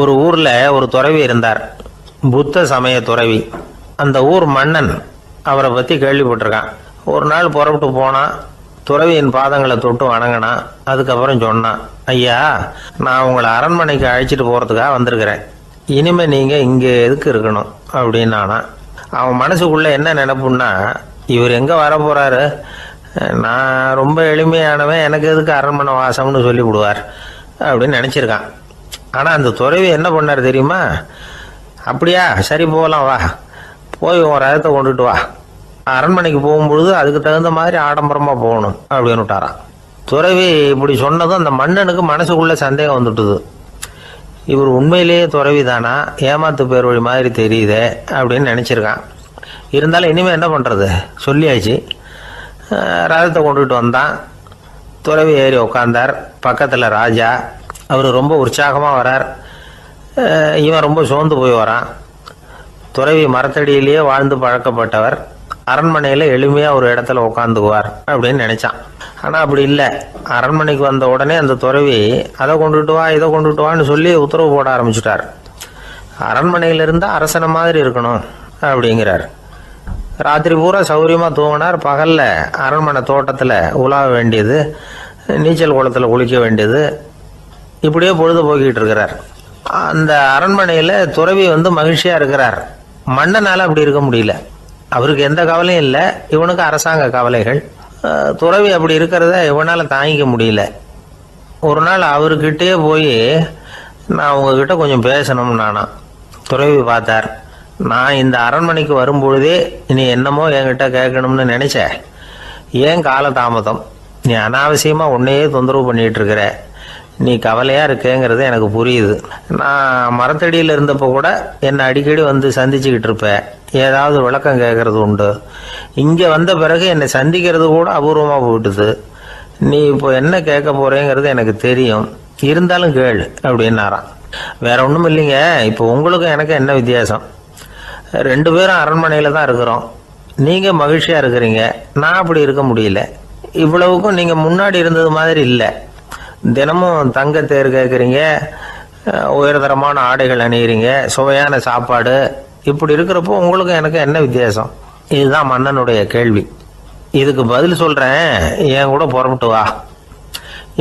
ஒரு ஊர்ல ஒரு துறவி இருந்தார், புத்த சமய துறவி. அந்த ஊர் மன்னன் அவரை பத்தி கேள்விப்பட்டிருக்கான். ஒரு நாள் புறப்பட்டு போனான், துறவியின் பாதங்களை தொட்டு வணங்கினான். அதுக்கப்புறம் சொன்னான், ஐயா, நான் உங்களை அரண்மனைக்கு அழைச்சிட்டு போறதுக்காக வந்திருக்கிறேன். இனிமே நீங்க இங்க எதுக்கு இருக்கணும் அப்படின்னானா. அவன் மனசுக்குள்ள என்ன நினைப்புன்னா, இவர் எங்க வர போறாரு, நான் ரொம்ப எளிமையானவன், எனக்கு எதுக்கு அரண்மனை வாசம்னு சொல்லி விடுவார் அப்படின்னு நினைச்சிருக்கான். ஆனா அந்த துறவி என்ன பண்ணார் தெரியுமா? அப்படியா, சரி போகலாம், வா, போய் உன் ரதத்தை கொண்டுட்டு வா, அரண்மனைக்கு போகும்பொழுது அதுக்கு தகுந்த மாதிரி ஆடம்பரமா போகணும் அப்படின்னு விட்டாரான். துறவி இப்படி சொன்னதும் அந்த மன்னனுக்கு மனசுக்குள்ள சந்தேகம் வந்துட்டுது. இவர் உண்மையிலேயே துறவி தானா, ஏமாத்து பேர் வழி மாதிரி தெரியுதே அப்படின்னு நினைச்சிருக்கான். இருந்தாலும் இனிமே என்ன பண்றது, சொல்லியாச்சு. ரதத்தை கொண்டுட்டு வந்தான். துறவி ஏறி உக்காந்தார். பக்கத்துல ராஜா. அவர் ரொம்ப உற்சாகமா வரார். இவன் ரொம்ப சோர்ந்து போய் வரான். துறவி மரத்தடியிலேயே வாழ்ந்து பழக்கப்பட்டவர், அரண்மனையில எளிமையா ஒரு இடத்துல உட்காந்துக்குவார் அப்படின்னு நினைச்சான். ஆனா அப்படி இல்லை. அரண்மனைக்கு வந்த உடனே அந்த துறவி அதை கொண்டுட்டு வா, இதை கொண்டுட்டு வான்னு சொல்லி உத்தரவு போட ஆரம்பிச்சுட்டார். அரண்மனையில இருந்தா அரசனை மாதிரி இருக்கணும் அப்படிங்கிறார். ராத்திரி பூரா சௌரியமா தூங்கினார். பகல்ல அரண்மனை தோட்டத்துல உலாவ வேண்டியது, நீச்சல் குளத்துல குளிக்க வேண்டியது, இப்படியே பொழுது போக்கிட்டு இருக்கிறார். அந்த அரண்மனையில துறவி மகிழ்ச்சியா இருக்கிறார். மன்னனால அப்படி இருக்க முடியல. அவருக்கு எந்த கவலையும் இல்லை, இவனுக்கு அரசாங்க கவலைகள். துறவி அப்படி இருக்கிறத இவனால தாங்கிக்க முடியல. ஒரு நாள் அவர்கிட்டயே போய், நான் உங்ககிட்ட கொஞ்சம் பேசணும் நானா. துறவி பார்த்தார். நான் இந்த அரண்மனைக்கு வரும்பொழுதே நீ என்னமோ என்கிட்ட கேட்கணும்னு நினைச்ச, ஏன் காலதாமதம், நீ அனாவசியமா உன்னையே தொந்தரவு பண்ணிட்டு இருக்கிற, நீ கவலையா இருக்கேங்கிறது எனக்கு புரியுது. நான் மரத்தடியில் இருந்தப்போ கூட என்னை அடிக்கடி சந்திச்சுக்கிட்டு இருப்ப, ஏதாவது விளக்கம் கேட்கறது உண்டு. இங்க வந்த பிறகு என்னை சந்திக்கிறது கூட அபூர்வமா போயிட்டுது. நீ இப்போ என்ன கேட்க போறேங்கிறது எனக்கு தெரியும், இருந்தாலும் கேளு அப்படின்னாராம். வேற ஒண்ணும் இல்லைங்க, இப்போ உங்களுக்கும் எனக்கு என்ன வித்தியாசம், 2 பேரும் அரண்மனையில தான் இருக்கிறோம். நீங்க மகிழ்ச்சியா இருக்கிறீங்க, நான் அப்படி இருக்க முடியல. இவ்வளவுக்கும் நீங்க முன்னாடி இருந்தது மாதிரி இல்லை. தினமும் தங்க தேர் கேட்குறீங்க, உயர்தரமான ஆடைகள் அணிகிறீங்க, சுவையான சாப்பாடு. இப்படி இருக்கிறப்போ உங்களுக்கு எனக்கு என்ன வித்தியாசம்? இதுதான் மன்னனுடைய கேள்வி. இதுக்கு பதில் சொல்றேன், என் கூட புறப்பட்டு வா,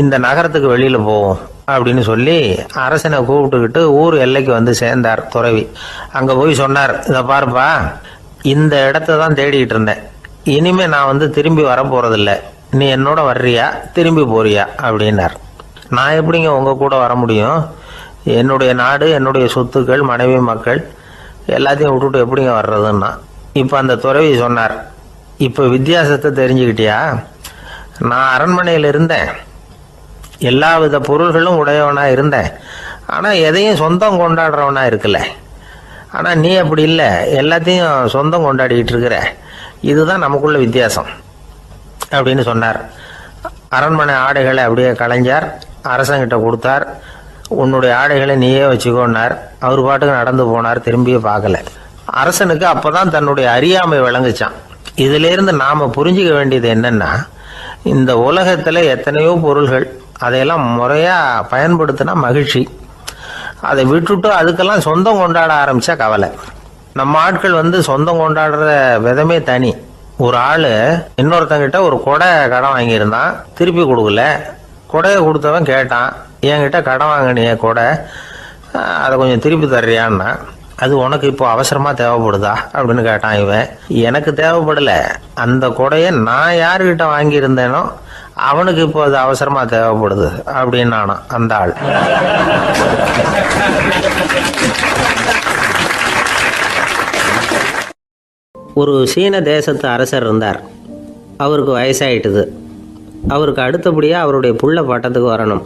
இந்த நகரத்துக்கு வெளியில போவோம் அப்படின்னு சொல்லி அரசனை கூப்பிட்டுக்கிட்டு ஊர் எல்லைக்கு சேர்ந்தார் துறவி. அங்க போய் சொன்னார், இதை பாருப்பா, இந்த இடத்த தான் தேடிட்டு இருந்தேன். இனிமே நான் திரும்பி வர போறதில்ல. நீ என்னோட வர்றியா, திரும்பி போறியா அப்படின்னார். நான் எப்படிங்க உங்க கூட வர முடியும்? என்னுடைய நாடு, என்னுடைய சொத்துக்கள், மனைவி, மக்கள் எல்லாத்தையும் விட்டுட்டு எப்படிங்க வர்றதுன்னா. இப்ப அந்த துறவி சொன்னார், இப்ப வித்தியாசத்தை தெரிஞ்சுக்கிட்டியா? நான் அரண்மனையில் இருந்தேன், எல்லா வித பொருள்களும் உடையவனா இருந்தேன், ஆனா எதையும் சொந்தம் கொண்டாடுறவனா இருக்கல. ஆனா நீ அப்படி இல்லை, எல்லாத்தையும் சொந்தம் கொண்டாடிக்கிட்டு இருக்கிற. இதுதான் நமக்குள்ள வித்தியாசம் அப்படின்னு சொன்னார். அரண்மனை ஆடைகளை அப்படியே கலைஞ்சார், அரசங்கிட்ட கொடுத்தார். உன்னுடைய ஆடைகளை நீயே வச்சுக்கோன்னார். அவர் பாட்டுக்கு நடந்து போனார், திரும்பியே பார்க்கல. அரசனுக்கு அப்பதான் தன்னுடைய அறியாமை விளங்குச்சான். இதுல இருந்து நாம புரிஞ்சுக்க வேண்டியது என்னன்னா, இந்த உலகத்துல எத்தனையோ பொருள்கள், அதையெல்லாம் முறையா பயன்படுத்தினா மகிழ்ச்சி. அதை விட்டுட்டு அதுக்கெல்லாம் சொந்தம் கொண்டாட ஆரம்பிச்சா கவலை. நம்ம ஆட்கள் சொந்தம் கொண்டாடுற விதமே தனி. ஒரு ஆளு இன்னொருத்தங்கிட்ட ஒரு கொடை கடன் வாங்கியிருந்தான், திருப்பி கொடுக்கல. கொடையை கொடுத்தவன் கேட்டான், என்கிட்ட கடன் வாங்கினிய கொடை, அதை கொஞ்சம் திருப்பி தர்றியான்னா. அது உனக்கு இப்போ அவசரமா தேவைப்படுதா அப்படின்னு கேட்டான் இவன். எனக்கு தேவைப்படல, அந்த கொடையை நான் யாருக்கிட்ட வாங்கியிருந்தேனோ அவனுக்கு இப்போ அது அவசரமா தேவைப்படுது அப்படின்னு அந்த ஆள். ஒரு சீன தேசத்து அரசர் இருந்தார். அவருக்கு வயசாயிட்டுது. அவருக்கு அடுத்தபடியாக அவருடைய புள்ள பட்டத்துக்கு வரணும்,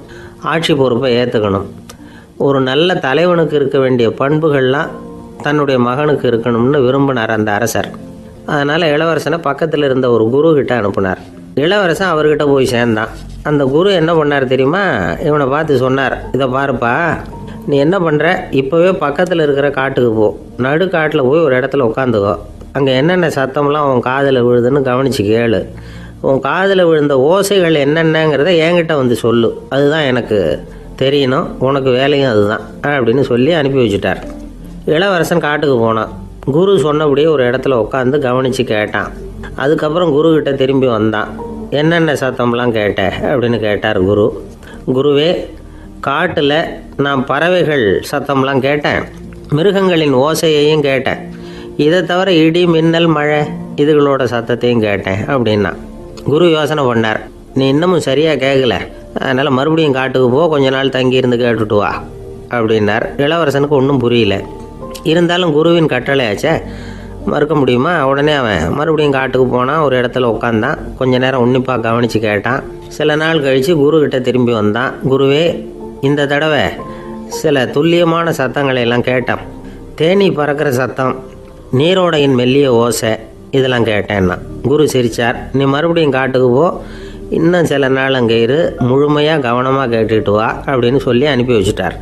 ஆட்சி பொறுப்பை ஏற்றுக்கணும். ஒரு நல்ல தலைவனுக்கு இருக்க வேண்டிய பண்புகள்லாம் தன்னுடைய மகனுக்கு இருக்கணும்னு விரும்பினார் அந்த அரசர். அதனால் இளவரசனை பக்கத்தில் இருந்த ஒரு குரு கிட்ட அனுப்புனார். இளவரசன் அவர்கிட்ட போய் சேர்ந்தான். அந்த குரு என்ன பண்ணார் தெரியுமா? இவனை பார்த்து சொன்னார், இதை பாருப்பா, நீ என்ன பண்ணுற, இப்போவே பக்கத்தில் இருக்கிற காட்டுக்கு போ, நடு காட்டில் போய் ஒரு இடத்துல உட்காந்துக்கோ. அங்கே என்னென்ன சத்தம்லாம் உன் காதில் விழுதுன்னு கவனித்து கேளு. உன் காதில் விழுந்த ஓசைகள் என்னென்னங்கிறத என்கிட்ட சொல்லு, அதுதான் எனக்கு தெரியணும், உனக்கு வேலையும் அதுதான் அப்படின்னு சொல்லி அனுப்பி வச்சுட்டார். இளவரசன் காட்டுக்கு போனான். குரு சொன்னபடியே ஒரு இடத்துல உட்காந்து கவனித்து கேட்டான். அதுக்கப்புறம் குருக்கிட்ட திரும்பி வந்தான். என்னென்ன சத்தம்லாம் கேட்ட அப்படின்னு கேட்டார் குரு. குருவே, காட்டில் நான் பறவைகள் சத்தம்லாம் கேட்டேன், மிருகங்களின் ஓசையையும் கேட்டேன், இதை தவிர இடி மின்னல் மழை இதுகளோட சத்தத்தையும் கேட்டேன் அப்படின்னா. குரு யோசனை பண்ணார், நீ இன்னமும் சரியாக கேட்கல, அதனால் மறுபடியும் காட்டுக்கு போ, கொஞ்ச நாள் தங்கியிருந்து கேட்டுட்டு வா அப்படின்னார். இளவரசனுக்கு ஒன்றும் புரியல. இருந்தாலும் குருவின் கட்டளையாச்சே, மறுக்க முடியுமா? உடனே அவன் மறுபடியும் காட்டுக்கு போனான். ஒரு இடத்துல உட்காந்தான். கொஞ்ச நேரம் உன்னிப்பாக கவனித்து கேட்டான். சில நாள் கழித்து குருக்கிட்ட திரும்பி வந்தான். குருவே, இந்த தடவை சில துல்லியமான சத்தங்களை எல்லாம் கேட்டான். தேனி பறக்கிற சத்தம், நீரோடையின் மெல்லிய ஓசை, இதெல்லாம் கேட்டேன்னா. குரு சிரித்தார். நீ மறுபடியும் காட்டுக்கு போ, இன்னும் சில நாள் அங்கே இரு, முழுமையாக கவனமாக கேட்டுட்டு வா அப்படின்னு சொல்லி அனுப்பி வச்சுட்டார்.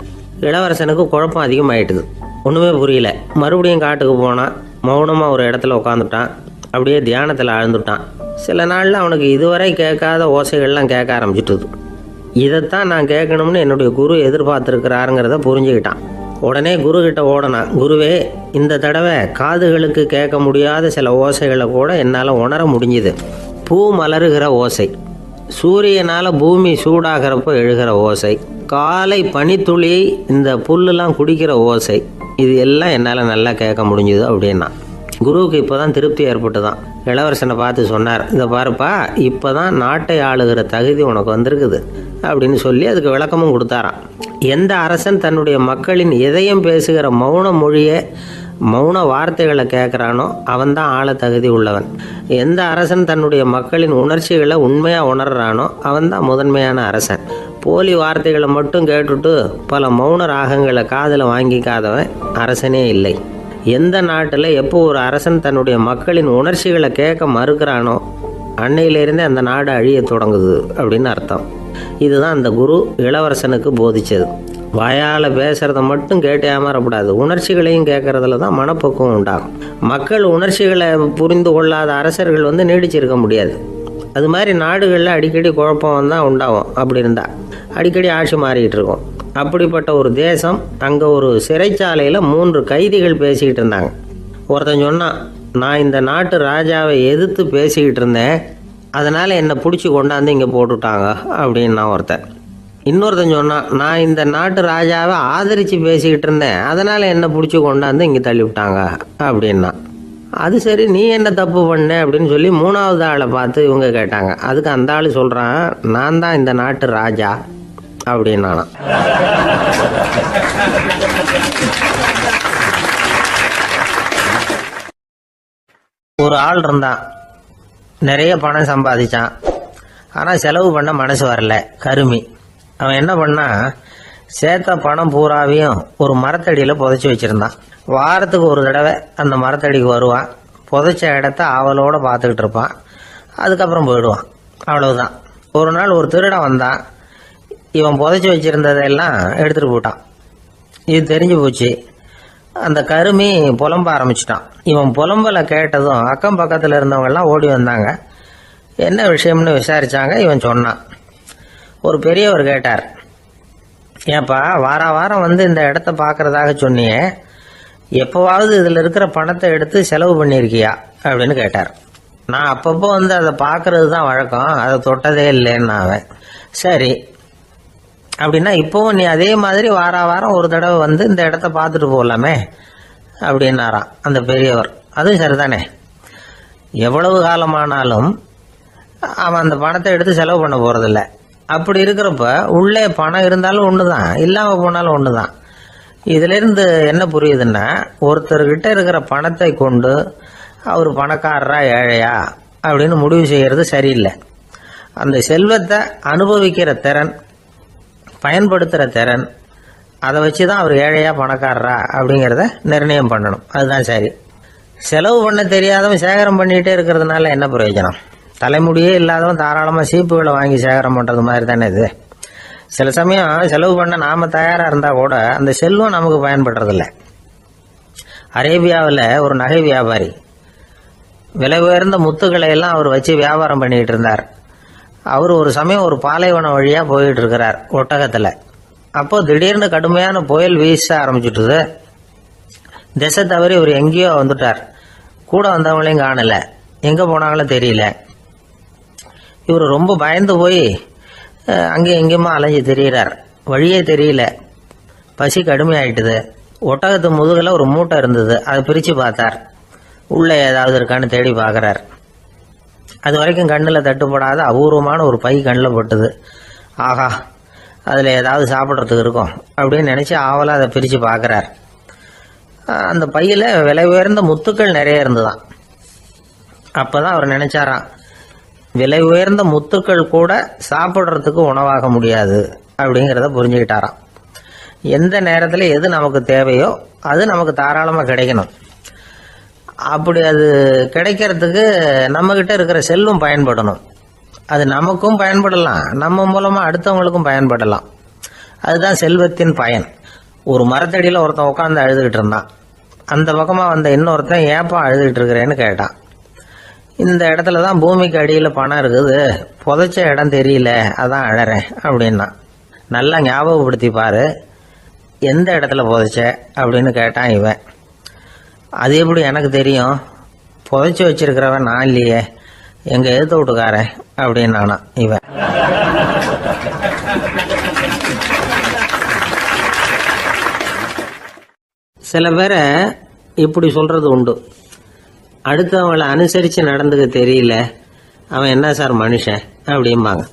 இளவரசனுக்கு குழப்பம் அதிகமாயிட்டுது. ஒன்றுமே புரியல. மறுபடியும் காட்டுக்கு போனான். மௌனமாக ஒரு இடத்துல உட்காந்துட்டான். அப்படியே தியானத்தில் ஆழ்ந்துட்டான். சில நாளில் அவனுக்கு இதுவரை கேட்காத ஓசைகள்லாம் கேட்க ஆரம்பிச்சிட்டுது. இதைத்தான் நான் கேட்கணும்னு என்னுடைய குரு எதிர்பார்த்துருக்கிறாருங்கிறத புரிஞ்சுக்கிட்டான். உடனே குருக்கிட்ட ஓடனான். குருவே, இந்த தடவை காதுகளுக்கு கேட்க முடியாத சில ஓசைகளை கூட என்னால் உணர முடிஞ்சுது. பூ மலருகிற ஓசை, சூரியனால் பூமி சூடாகிறப்போ எழுகிற ஓசை, காலை பனித்துளி இந்த புல்லுலாம் குடிக்கிற ஓசை, இது எல்லாம் என்னால் நல்லா கேட்க முடிஞ்சுது அப்படின்னா. குருவுக்கு இப்போ தான் திருப்தி ஏற்பட்டு தான். இளவரசனை பார்த்து சொன்னார், இதை பாருப்பா, இப்போ தான் நாட்டை ஆளுகிற தகுதி உனக்கு வந்திருக்குது அப்படின்னு சொல்லி அதுக்கு விளக்கமும் கொடுத்தாராம். எந்த அரசன் தன்னுடைய மக்களின் இதயம் பேசுகிற மௌன மொழியை, மௌன வார்த்தைகளை கேட்குறானோ அவன்தான் ஆள தகுதி உள்ளவன். எந்த அரசன் தன்னுடைய மக்களின் உணர்ச்சிகளை உண்மையாக உணர்றானோ அவன்தான் முதன்மையான அரசன். போலி வார்த்தைகளை மட்டும் கேட்டுட்டு பல மௌன ராகங்களை காதில் வாங்கிக்காதவன் அரசனே இல்லை. எந்த நாட்டில் எப்போ ஒரு அரசன் தன்னுடைய மக்களின் உணர்ச்சிகளை கேட்க மறுக்கிறானோ அன்னையிலேருந்தே அந்த நாடு அழிய தொடங்குது அப்படின்னு அர்த்தம். இதுதான் அந்த குரு இளவரசனுக்கு போதிச்சது. வாயால் பேசுகிறத மட்டும் கேட்டு ஏமாறக்கூடாது, உணர்ச்சிகளையும் கேட்கறதுல தான் மனப்பக்குவம் உண்டாகும். மக்கள் உணர்ச்சிகளை புரிந்து கொள்ளாத அரசர்கள் நீடிச்சிருக்க முடியாது. அது மாதிரி நாடுகளில் அடிக்கடி குழப்பம் தான் உண்டாகும். அப்படி இருந்தால் அடிக்கடி ஆட்சி மாறிக்கிட்டு இருக்கும். அப்படிப்பட்ட ஒரு தேசம், அங்கே ஒரு சிறைச்சாலையில் 3 கைதிகள் பேசிக்கிட்டு இருந்தாங்க. ஒருத்தன் சொன்னான், நான் இந்த நாட்டு ராஜாவை எதிர்த்து பேசிக்கிட்டு இருந்தேன், அதனால் என்னை பிடிச்சி கொண்டாந்து இங்கே போட்டுட்டாங்க அப்படின்னா ஒருத்தன். இன்னொருத்தன் சொன்னான், நான் இந்த நாட்டு ராஜாவை ஆதரித்து பேசிக்கிட்டு இருந்தேன், அதனால் என்னை பிடிச்சி கொண்டாந்து இங்கே தள்ளிவிட்டாங்க அப்படின்னா. அது சரி, நீ என்ன தப்பு பண்ண அப்படின்னு சொல்லி 3வது ஆளை பார்த்து இவங்க கேட்டாங்க. அதுக்கு அந்த ஆள் சொல்கிறான், நான் தான் இந்த நாட்டு ராஜா அப்படின்னானா. ஒரு ஆள் இருந்தான், நிறைய பணம் சம்பாதிச்சான், ஆனால் செலவு பண்ண மனசு வரல, கருமி. அவன் என்ன பண்ணா, சேர்த்த பணம் பூராவையும் ஒரு மரத்தடியில் புதைச்சி வச்சுருந்தான். வாரத்துக்கு ஒரு தடவை அந்த மரத்தடிக்கு வருவான், புதைச்ச இடத்த ஆவலோடு பார்த்துக்கிட்டு இருப்பான், அதுக்கப்புறம் போயிடுவான். அவ்வளவுதான். ஒரு நாள் ஒரு திருடன் வந்தான். இவன் புதைச்சி வச்சுருந்ததெல்லாம் எடுத்துகிட்டு போட்டான். இது தெரிஞ்சு போச்சு. அந்த கருமி புலம்ப ஆரம்பிச்சிட்டான். இவன் புலம்பலை கேட்டதும் அக்கம் பக்கத்தில் இருந்தவங்கெல்லாம் ஓடி வந்தாங்க. என்ன விஷயம்னு விசாரித்தாங்க. இவன் சொன்னான். ஒரு பெரியவர் கேட்டார், ஏன்பா வாரம் இந்த இடத்த பார்க்குறதாக சொன்னியே, எப்போவாவது இதில் இருக்கிற பணத்தை எடுத்து செலவு பண்ணியிருக்கியா அப்படின்னு கேட்டார். நான் அப்பப்போ அதை பார்க்கறது தான் வழக்கம், அதை தொட்டதே இல்லைன்னு அவன். சரி அப்படின்னா இப்போவும் நீ அதே மாதிரி வாரம் ஒரு தடவை இந்த இடத்த பார்த்துட்டு போகலாமே அப்படின்னாராம் அந்த பெரியவர். அதுவும் சரிதானே, எவ்வளவு காலமானாலும் அவன் அந்த பணத்தை எடுத்து செலவு பண்ண போகிறதில்ல. அப்படி இருக்கிறப்ப உள்ளே பணம் இருந்தாலும் ஒன்று தான், இல்லாமல் போனாலும் ஒன்று தான். இதிலிருந்து என்ன புரியுதுன்னா, ஒருத்தர்கிட்ட இருக்கிற பணத்தை கொண்டு அவர் பணக்காரரா ஏழையா அப்படின்னு முடிவு செய்கிறது சரியில்லை. அந்த செல்வத்தை அனுபவிக்கிற திறன், பயன்படுத்துகிற திறன், அதை வச்சு தான் அவர் ஏழையா பணக்காரரா அப்படிங்கிறத நிர்ணயம் பண்ணணும். அதுதான் சரி. செலவு பண்ண தெரியாதவன் சேகரம் பண்ணிகிட்டே இருக்கிறதுனால என்ன பிரயோஜனம்? தலைமுடியே இல்லாதவன் தாராளமாக சீப்புகளை வாங்கி சேகரம் பண்ணுறது மாதிரி தானே இது. சில சமயம் செலவு பண்ண நாம் தயாராக இருந்தால் கூட அந்த செல்வம் நமக்கு பயன்படுறதில்ல. அரேபியாவில் ஒரு நகை வியாபாரி விலை உயர்ந்த முத்துக்களை எல்லாம் அவர் வச்சு வியாபாரம் பண்ணிக்கிட்டு இருந்தார். அவர் ஒரு சமயம் ஒரு பாலைவனம் வழியாக போயிட்டு இருக்கிறார் ஒட்டகத்தில். அப்போ திடீர்னு கடுமையான புயல் வீச ஆரம்பிச்சுட்டுது. திசை தவறி இவர் எங்கேயோ வந்துட்டார். கூட வந்தவங்களையும் காணல, எங்க போனாங்களோ தெரியல. இவர் ரொம்ப பயந்து போய் அங்கேயும் எங்கேயுமா அலைஞ்சு திரியிறார். வழியே தெரியல. பசி கடுமையாயிட்டுது. ஒட்டகத்து முதுகுல ஒரு மூட்டை இருந்தது. அதை பிரிச்சு பார்த்தார். உள்ள ஏதாவது இருக்கான்னு தேடி பார்க்கறார். அது வரைக்கும் கண்ணில் தட்டுப்படாத அபூர்வமான ஒரு பை கண்ணில் பட்டுது. ஆஹா, அதில் ஏதாவது சாப்பிட்றதுக்கு இருக்கும் அப்படின்னு நினச்சி ஆவலாக அதை பிரித்து பார்க்குறார். அந்த பையில் விலை உயர்ந்த முத்துக்கள் நிறைய இருந்துதான். அப்போ தான் அவர் நினச்சாராம், விலை உயர்ந்த முத்துக்கள் கூட சாப்பிட்றதுக்கு உணவாக முடியாது அப்படிங்கிறத புரிஞ்சுக்கிட்டாராம். எந்த நேரத்தில் எது நமக்கு தேவையோ அது நமக்கு தாராளமாக கிடைக்கணும். அப்படி அது கிடைக்கிறதுக்கு நம்மக்கிட்ட இருக்கிற செல்வம் பயன்படணும். அது நமக்கும் பயன்படலாம், நம்ம மூலமாக அடுத்தவங்களுக்கும் பயன்படலாம். அதுதான் செல்வத்தின் பயன். ஒரு மரத்தடியில் ஒருத்தன் உட்காந்து அழுதுகிட்டு இருந்தான். அந்த பக்கமாக வந்த இன்னொருத்தன் ஏப்பா அழுதுகிட்டு இருக்கிறேன்னு கேட்டான். இந்த இடத்துல தான் பூமிக்கு அடியில் பணம் இருக்குது, புதைச்ச இடம் தெரியல, அதான் அழறேன் அப்படின்னா. நல்லா ஞாபகப்படுத்தி பாரு, எந்த இடத்துல புதைச்ச அப்படின்னு கேட்டான் இவன். அது எப்படி எனக்கு தெரியும், புதைச்சி வச்சிருக்கிறவன் நான் இல்லையே, எங்க எழுத்து விட்டுக்காரன் அப்படின்னானா இவன். சில பேரை இப்படி சொல்றது உண்டு, அடுத்தவங்களை அனுசரித்து நடந்துக்க தெரியல, அவன் என்ன சார் மனுஷன் அப்படிம்பாங்க.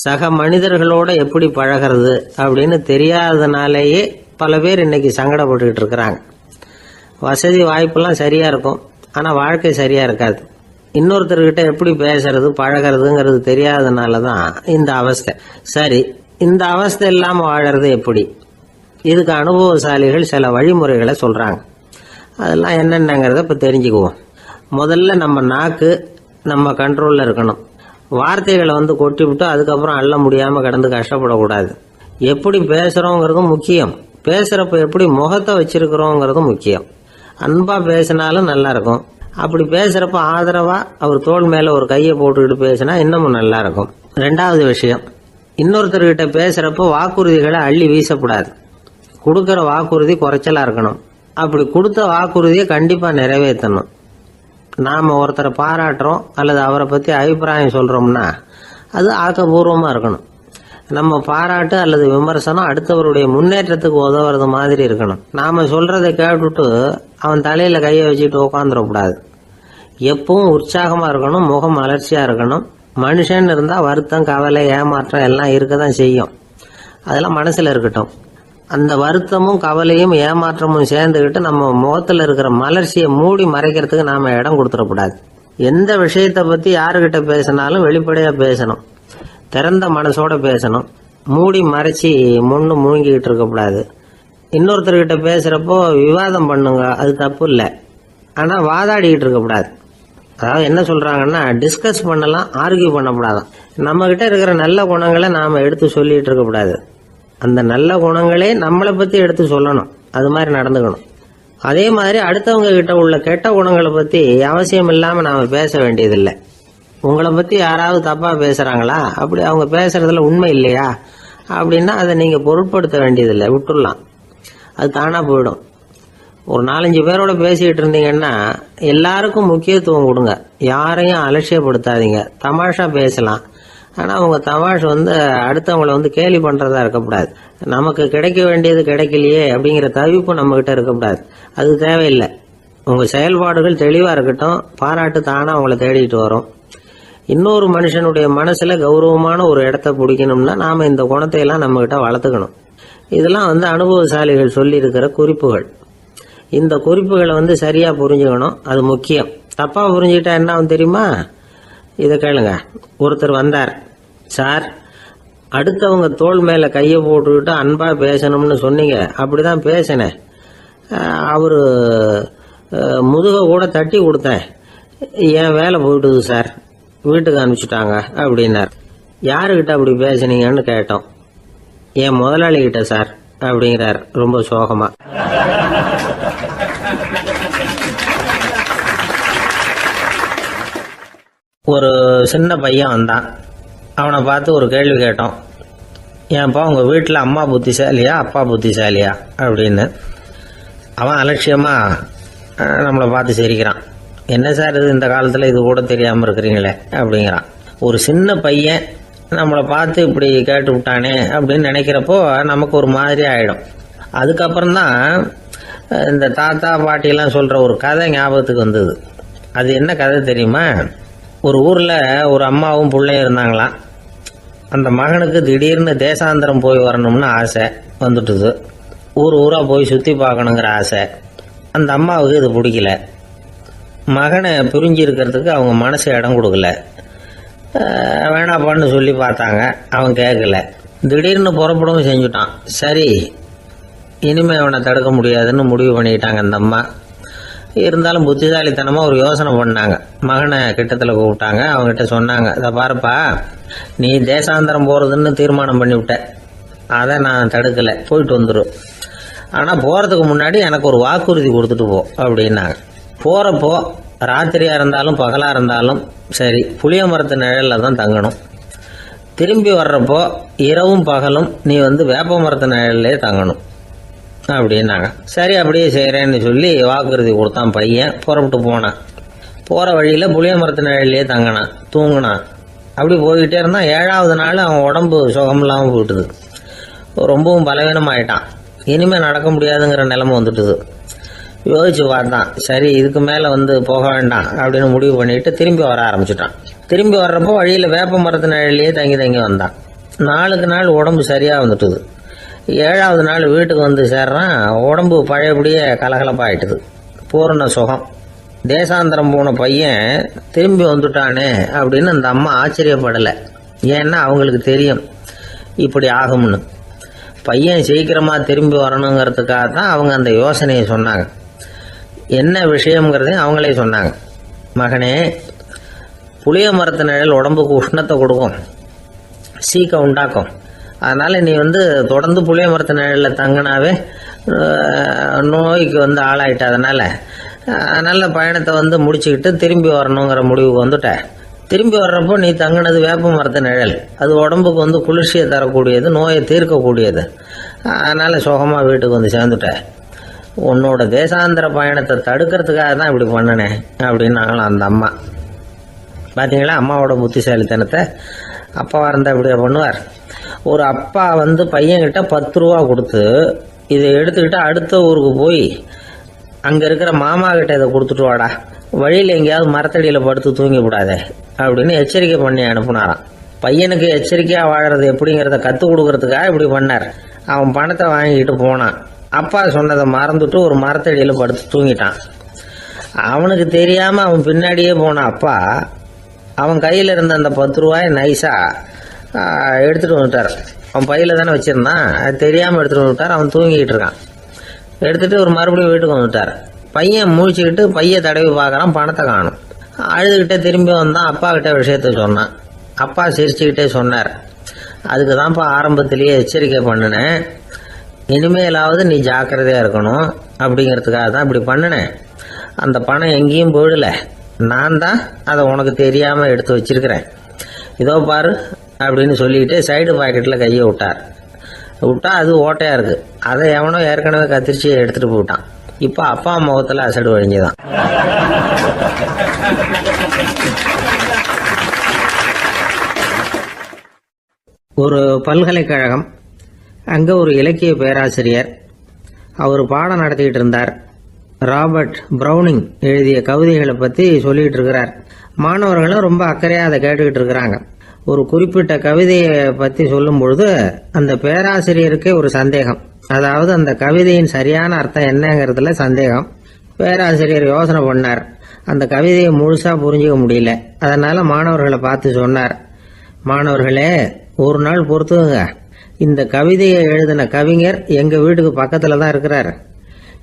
சக மனிதர்களோட எப்படி பழகிறது அப்படின்னு தெரியாததுனாலேயே பல பேர் இன்னைக்கு சங்கடப்பட்டுக்கிட்டு இருக்கிறாங்க. வசதி வாய்ப்பெல்லாம் சரியா இருக்கும், ஆனால் வாழ்க்கை சரியா இருக்காது. இன்னொருத்தர்கிட்ட எப்படி பேசுறது பழகிறதுங்கிறது தெரியாததுனால தான் இந்த அவஸ்தை. சரி, இந்த அவஸ்தை இல்லாமல் வாழறது எப்படி? இதுக்கு அனுபவசாலிகள் சில வழிமுறைகளை சொல்றாங்க. அதெல்லாம் என்னென்னங்கிறத இப்போ தெரிஞ்சுக்குவோம். முதல்ல நம்ம நாக்கு நம்ம கண்ட்ரோலில் இருக்கணும். வார்த்தைகளை கொட்டிவிட்டு அதுக்கப்புறம் அள்ள முடியாமல் கிடந்து கஷ்டப்படக்கூடாது. எப்படி பேசுகிறோங்கிறதும் முக்கியம், பேசுகிறப்ப எப்படி முகத்தை வச்சிருக்கிறோங்கிறதும் முக்கியம். அன்பாக பேசினாலும் நல்லா இருக்கும். அப்படி பேசுகிறப்ப ஆதரவாக அவர் தோள் மேலே ஒரு கையை போட்டுக்கிட்டு பேசினா இன்னமும் நல்லா இருக்கும். ரெண்டாவது விஷயம், இன்னொருத்தர்கிட்ட பேசுகிறப்ப வாக்குறுதிகளை அள்ளி வீசக்கூடாது. கொடுக்குற வாக்குறுதி குறைச்சலாக இருக்கணும். அப்படி கொடுத்த வாக்குறுதியை கண்டிப்பாக நிறைவேற்றணும். நாம் ஒருத்தரை பாராட்டுறோம் அல்லது அவரை பற்றி அபிப்பிராயம் சொல்கிறோம்னா அது ஆக்கப்பூர்வமாக இருக்கணும். நம்ம பாராட்டு அல்லது விமர்சனம் அடுத்தவருடைய முன்னேற்றத்துக்கு உதவுறது மாதிரி இருக்கணும். நாம் சொல்கிறத கேட்டுட்டு அவன் தலையில் கையை வச்சுட்டு உட்காந்துடக்கூடாது. எப்பவும் உற்சாகமாக இருக்கணும், முகம் மலர்ச்சியாக இருக்கணும். மனுஷன் இருந்தால் வருத்தம், கவலை, ஏமாற்றம் எல்லாம் இருக்க தான் செய்யும். அதெல்லாம் மனசில் இருக்கட்டும். அந்த வருத்தமும் கவலையும் ஏமாற்றமும் சேர்ந்துக்கிட்டு நம்ம முகத்தில் இருக்கிற மலர்ச்சியை மூடி மறைக்கிறதுக்கு நாம் இடம் கொடுத்துடக்கூடாது. எந்த விஷயத்தை பற்றி யாருக்கிட்ட பேசினாலும் வெளிப்படையாக பேசணும், திறந்த மனசோட பேசணும். மூடி மறைச்சி முன்னு முழுங்கிக்கிட்டு இருக்கக்கூடாது. இன்னொருத்தர்கிட்ட பேசுகிறப்போ விவாதம் பண்ணுங்க, அது தப்பு இல்லை. ஆனால் வாதாடிக்கிட்டு இருக்கக்கூடாது. அதாவது என்ன சொல்கிறாங்கன்னா, டிஸ்கஸ் பண்ணலாம், ஆர்கியூ பண்ணக்கூடாதான். நம்மக்கிட்ட இருக்கிற நல்ல குணங்களை நாம் எடுத்து சொல்லிகிட்டு இருக்கக்கூடாது. அந்த நல்ல குணங்களே நம்மளை பற்றி எடுத்து சொல்லணும், அது மாதிரி நடந்துக்கணும். அதே மாதிரி அடுத்தவங்க கிட்ட உள்ள கெட்ட குணங்களை பற்றி அவசியம் இல்லாமல் நாம் பேச வேண்டியதில்லை. உங்களை பற்றி யாராவது தப்பாக பேசுகிறாங்களா, அப்படி அவங்க பேசுறதுல உண்மை இல்லையா அப்படின்னா அதை நீங்கள் பொருட்படுத்த வேண்டியதில்லை, விட்டுடலாம். அது தானாக போயிடும். ஒரு 4-5 பேரோட பேசிக்கிட்டு இருந்தீங்கன்னா எல்லாருக்கும் முக்கியத்துவம் கொடுங்க, யாரையும் அலட்சியப்படுத்தாதீங்க. தமாஷா பேசலாம், ஆனால் அவங்க தமாஷ் அடுத்தவங்களை கேலி பண்ணுறதா இருக்கக்கூடாது. நமக்கு கிடைக்க வேண்டியது கிடைக்கலையே அப்படிங்கிற தவிப்பு நம்மகிட்ட இருக்கக்கூடாது, அது தேவையில்லை. உங்கள் செயல்பாடுகள் தெளிவாக இருக்கட்டும், பாராட்டு தானாக அவங்கள தேடிட்டு வரும். இன்னொரு மனுஷனுடைய மனசில் கௌரவமான ஒரு இடத்த பிடிக்கணும்னா நாம் இந்த குணத்தையெல்லாம் நம்மகிட்ட வளர்த்துக்கணும். இதெல்லாம் அனுபவசாலிகள் சொல்லியிருக்கிற குறிப்புகள். இந்த குறிப்புகளை சரியாக புரிஞ்சுக்கணும், அது முக்கியம். தப்பாக புரிஞ்சுக்கிட்டா என்ன ஆகும் தெரியுமா? இதை கேளுங்க. ஒருத்தர் வந்தார், சார் அடுத்தவங்க தோள் மேலே கையை போட்டுக்கிட்டு அன்பாக பேசணும்னு சொன்னீங்க, அப்படிதான் பேசினேன். அவர் முதுக கூட தட்டி கொடுத்தேன், என் வேலை போயிட்டுது சார், வீட்டுக்கு அனுப்பிச்சுட்டாங்க அப்படின்னார். யாருக்கிட்ட அப்படி பேசுனீங்கன்னு கேட்டோம். என் முதலாளிகிட்ட சார் அப்படிங்கிறார் ரொம்ப சோகமா. ஒரு சின்ன பையன் வந்தான். அவனை பார்த்து ஒரு கேள்வி கேட்டோம். ஏன்ப்பா உங்கள் வீட்டில் அம்மா புத்திசாலியா அப்பா புத்திசாலியா அப்படின்னு. அவன் அலட்சியமாக நம்மளை பார்த்து சிரிக்கிறான். என்ன சார் இது, இந்த காலத்தில் இது கூட தெரியாமல் இருக்கிறீங்களே அப்படிங்கிறான். ஒரு சின்ன பையன் நம்மளை பார்த்து இப்படி கேட்டு விட்டானே அப்படின்னு நினைக்கிறப்போ நமக்கு ஒரு மாதிரி ஆகிடும். அதுக்கப்புறம்தான் இந்த தாத்தா பாட்டியெல்லாம் சொல்கிற ஒரு கதை ஞாபகத்துக்கு வந்தது. அது என்ன கதை தெரியுமா? ஒரு ஊரில் ஒரு அம்மாவும் பிள்ளையும் இருந்தாங்களாம். அந்த மகனுக்கு திடீர்னு தேசாந்திரம் போய் வரணும்னு ஆசை வந்துட்டுது. ஊராக போய் சுற்றி பார்க்கணுங்கிற ஆசை. அந்த அம்மாவுக்கு இது பிடிக்கல. மகனை பிரிஞ்சு இருக்கிறதுக்கு அவங்க மனசு இடம் கொடுக்கல. வேணாப்பான்னு சொல்லி பார்த்தாங்க, அவன் கேட்கல. திடீர்னு புறப்படவும் செஞ்சுட்டான். சரி, இனிமேல் அவனை தடுக்க முடியாதுன்னு முடிவு பண்ணிக்கிட்டாங்க அந்த அம்மா. இருந்தாலும் புத்திசாலித்தனமாக ஒரு யோசனை பண்ணாங்க. மகனை கிட்டத்தில் கூப்பிட்டாங்க. அவங்ககிட்ட சொன்னாங்க, இதை பாருப்பா, நீ தேசாந்திரம் போகிறதுன்னு தீர்மானம் பண்ணிவிட்ட, அதை நான் தடுக்கலை, போயிட்டு வந்துடும். ஆனால் போகிறதுக்கு முன்னாடி எனக்கு ஒரு வாக்குறுதி கொடுத்துட்டு போ அப்படின்னாங்க. போகிறப்போ ராத்திரியாக இருந்தாலும் பகலாக இருந்தாலும் சரி, புளிய மரத்து நிழலில் தான் தங்கணும். திரும்பி வர்றப்போ இரவும் பகலும் நீ வேப்ப மரத்து நிழல்லே தங்கணும் அப்படின்னாங்க. சரி, அப்படியே செய்கிறேன்னு சொல்லி வாக்குறுதி கொடுத்தான் பையன். புறப்பட்டு போனான். போகிற வழியில் புளிய மரத்து நிழல்லே தங்கினான், தூங்கினான். அப்படி போய்கிட்டே இருந்தான். 7வது நாள் அவன் உடம்பு சுகம் இல்லாமல் போயிட்டுது. ரொம்பவும் பலவீனமாயிட்டான். இனிமேல் நடக்க முடியாதுங்கிற நிலைமை வந்துட்டுது. யோசிச்சு பார்த்தான். சரி, இதுக்கு மேலே போக வேண்டாம் அப்படின்னு முடிவு பண்ணிட்டு திரும்பி வர ஆரம்பிச்சுட்டான். திரும்பி வர்றப்போ வழியில் வேப்ப மரத்து நிழல்லையே தங்கி வந்தான். நாளுக்கு நாள் உடம்பு சரியாக வந்துட்டுது. 7வது நாள் வீட்டுக்கு சேர்றான். உடம்பு பழையபடியே கலகலப்பாயிட்டுது. பூரண சுகம். தேசாந்திரம் போன பையன் திரும்பி வந்துட்டானே அப்படின்னு அந்த அம்மா ஆச்சரியப்படலை. ஏன்னா அவங்களுக்கு தெரியும் இப்படி ஆகும்னு. பையன் சீக்கிரமாக திரும்பி வரணுங்கிறதுக்காக தான் அவங்க அந்த யோசனையை சொன்னாங்க. என்ன விஷயங்கிறதையும் அவங்களே சொன்னாங்க. மகனே, புளிய மரத்து நிழல் உடம்புக்கு உஷ்ணத்தை கொடுக்கும், சீக்கம் உண்டாக்கும். அதனால் நீ தொடர்ந்து புளிய மரத்து நிழலில் தங்கினாவே நோய்க்கு ஆளாயிட்ட. அதனால் பயணத்தை முடிச்சுக்கிட்டு திரும்பி வரணுங்கிற முடிவுக்கு வந்துட்ட. திரும்பி வர்றப்போ நீ தங்கினது வேப்ப மரத்து நிழல். அது உடம்புக்கு குளிர்ச்சியை தரக்கூடியது, நோயை தீர்க்கக்கூடியது. அதனால் சுகமாக வீட்டுக்கு சேர்ந்துட்ட. உன்னோட தேசாந்திர பயணத்தை தடுக்கிறதுக்காக தான் இப்படி பண்ணினேன் அப்படின்னாங்களாம் அந்த அம்மா. பார்த்தீங்களா அம்மாவோட புத்திசாலித்தனத்தை? அப்பாவாக இருந்தால் இப்படியா பண்ணுவார்? ஒரு அப்பா பையன்கிட்ட 10 ரூபா கொடுத்து இதை எடுத்துக்கிட்டு அடுத்த ஊருக்கு போய் அங்கே இருக்கிற மாமா கிட்ட இதை கொடுத்துட்டு வாடா, வழியில் எங்கேயாவது மரத்தடியில் படுத்து தூங்கி விடாதே அப்படின்னு எச்சரிக்கை பண்ணி அனுப்புனாராம். பையனுக்கு எச்சரிக்கையாக வாழறது எப்படிங்கிறத கற்றுக் கொடுக்கறதுக்காக இப்படி பண்ணார். அவன் பணத்தை வாங்கிட்டு போனான். அப்பா சொன்னதை மறந்துட்டு ஒரு மரத்தடியில் படுத்து தூங்கிட்டான். அவனுக்கு தெரியாமல் அவன் பின்னாடியே போன அப்பா அவன் கையில் இருந்த அந்த 10 ரூபாயை நைஸாக எடுத்துகிட்டு வந்துட்டார். அவன் பையில் தானே வச்சுருந்தான், அது தெரியாமல் எடுத்துகிட்டு வந்துட்டார். அவன் தூங்கிக்கிட்டு இருக்கான். எடுத்துகிட்டு ஒரு மறுபடியும் வீட்டுக்கு வந்துட்டார். பையன் முழிச்சுக்கிட்டு பையை தடவி பார்க்குறான், பணத்தை காணும். அழுதுகிட்டே திரும்பி வந்தான். அப்பா கிட்ட விஷயத்த சொன்னான். அப்பா சிரிச்சுக்கிட்டே சொன்னார், அதுக்கு தான்ப்பா ஆரம்பத்திலேயே எச்சரிக்கை பண்ணினேன், இனிமேலாவது நீ ஜாக்கிரதையாக இருக்கணும் அப்படிங்கிறதுக்காக தான் இப்படி பண்ணினேன். அந்த பணம் எங்கேயும் போயிடல, நான் தான் அதை உனக்கு தெரியாமல் எடுத்து வச்சிருக்கிறேன். இதோ பாரு அப்படின்னு சொல்லிக்கிட்டு சைடு பாக்கெட்டில் கையை விட்டா அது ஓட்டையாக இருக்குது. அதை எவனோ ஏற்கனவே கத்திரிச்சு எடுத்துகிட்டு போயிட்டான். இப்போ அப்பா முகத்தில் அசடு வழிஞ்சுதான். ஒரு பல்கலைக்கழகம், அங்கே ஒரு இலக்கிய பேராசிரியர், அவர் பாடம் நடத்திக்கிட்டு இருந்தார். ராபர்ட் ப்ரௌனிங் எழுதிய கவிதைகளை பற்றி சொல்லிகிட்டு இருக்கிறார். மாணவர்களும் ரொம்ப அக்கறையாக அதை கேட்டுக்கிட்டு இருக்கிறாங்க. ஒரு குறிப்பிட்ட கவிதையை பற்றி சொல்லும் பொழுது அந்த பேராசிரியருக்கே ஒரு சந்தேகம். அதாவது அந்த கவிதையின் சரியான அர்த்தம் என்னங்கிறதுல சந்தேகம். பேராசிரியர் யோசனை பண்ணார். அந்த கவிதையை முழுசாக புரிஞ்சிக்க முடியல. அதனால் மாணவர்களை பார்த்து சொன்னார், மாணவர்களே, ஒரு நாள் பொறுத்துங்க, இந்த கவிதையை எழுதின கவிஞர் எங்கள் வீட்டுக்கு பக்கத்தில் தான் இருக்கிறார்.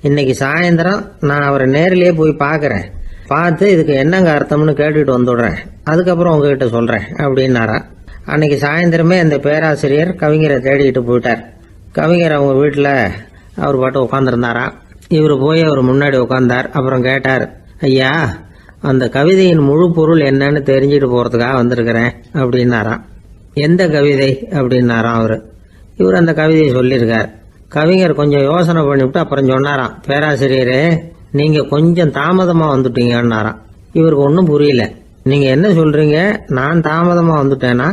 இன்னைக்கு சாயந்தரம் நான் அவரை நேரிலேயே போய் பார்க்குறேன். பார்த்து இதுக்கு என்னங்க அர்த்தம்னு கேட்டுட்டு வந்துடுறேன். அதுக்கப்புறம் உங்ககிட்ட சொல்கிறேன் அப்படின்னாராம். அன்னைக்கு சாயந்தரமே அந்த பேராசிரியர் கவிஞரை தேடிக்கிட்டு போயிட்டார். கவிஞர் அவங்க வீட்டில் அவர் பாட்டு உட்காந்துருந்தாராம். இவர் போய் அவர் முன்னாடி உட்காந்தார். அப்புறம் கேட்டார், ஐயா, அந்த கவிதையின் முழு பொருள் என்னன்னு தெரிஞ்சுட்டு போகிறதுக்காக வந்திருக்கிறேன் அப்படின்னாராம். எந்த கவிதை அப்படின்னாராம் அவர். இவர் அந்த கவிதையை சொல்லியிருக்கார். கவிஞர் கொஞ்சம் யோசனை பண்ணிவிட்டு அப்புறம் சொன்னாராம், பேராசிரியரே நீங்க கொஞ்சம் தாமதமா வந்துட்டீங்கன்னாராம். இவருக்கு ஒன்றும் புரியல. நீங்க என்ன சொல்றீங்க? நான் தாமதமா வந்துட்டேன்னா?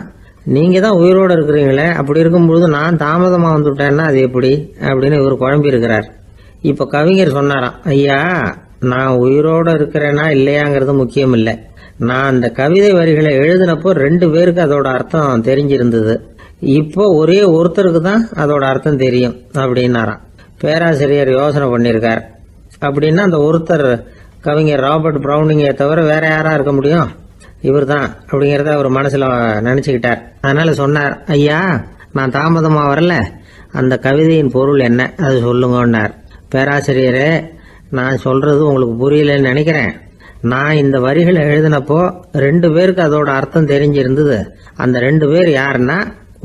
நீங்க தான் உயிரோடு இருக்கிறீங்களே, அப்படி இருக்கும்பொழுது நான் தாமதமா வந்துட்டேன்னா அது எப்படி அப்படின்னு இவர் குழம்பி இருக்கிறார். இப்ப கவிஞர் சொன்னாராம், ஐயா நான் உயிரோடு இருக்கிறேனா இல்லையாங்கிறது முக்கியம் இல்லை. நான் அந்த கவிதை வரிகளை எழுதினப்போ 2 பேருக்கு அதோட அர்த்தம் தெரிஞ்சிருந்தது. இப்போ ஒரே ஒருத்தருக்கு தான் அதோட அர்த்தம் தெரியும் அப்படின்னாராம். பேராசிரியர் யோசனை பண்ணியிருக்கார். அப்படின்னா அந்த ஒருத்தர் கவிஞர் ராபர்ட் பிரவுனிங்கை தவிர வேற யாரா இருக்க முடியும்? இவர் தான் அப்படிங்கிறத அவர் மனசுல நினைச்சுக்கிட்டார். அதனால சொன்னார், ஐயா நான் தாமதமா வரல, அந்த கவிதையின் பொருள் என்ன அது சொல்லுங்கன்னார். பேராசிரியரே நான் சொல்றது உங்களுக்கு புரியலன்னு நினைக்கிறேன். நான் இந்த வரிகளை எழுதினப்போ 2 பேருக்கு அதோட அர்த்தம் தெரிஞ்சிருந்தது. அந்த 2 பேர் யாருன்னா,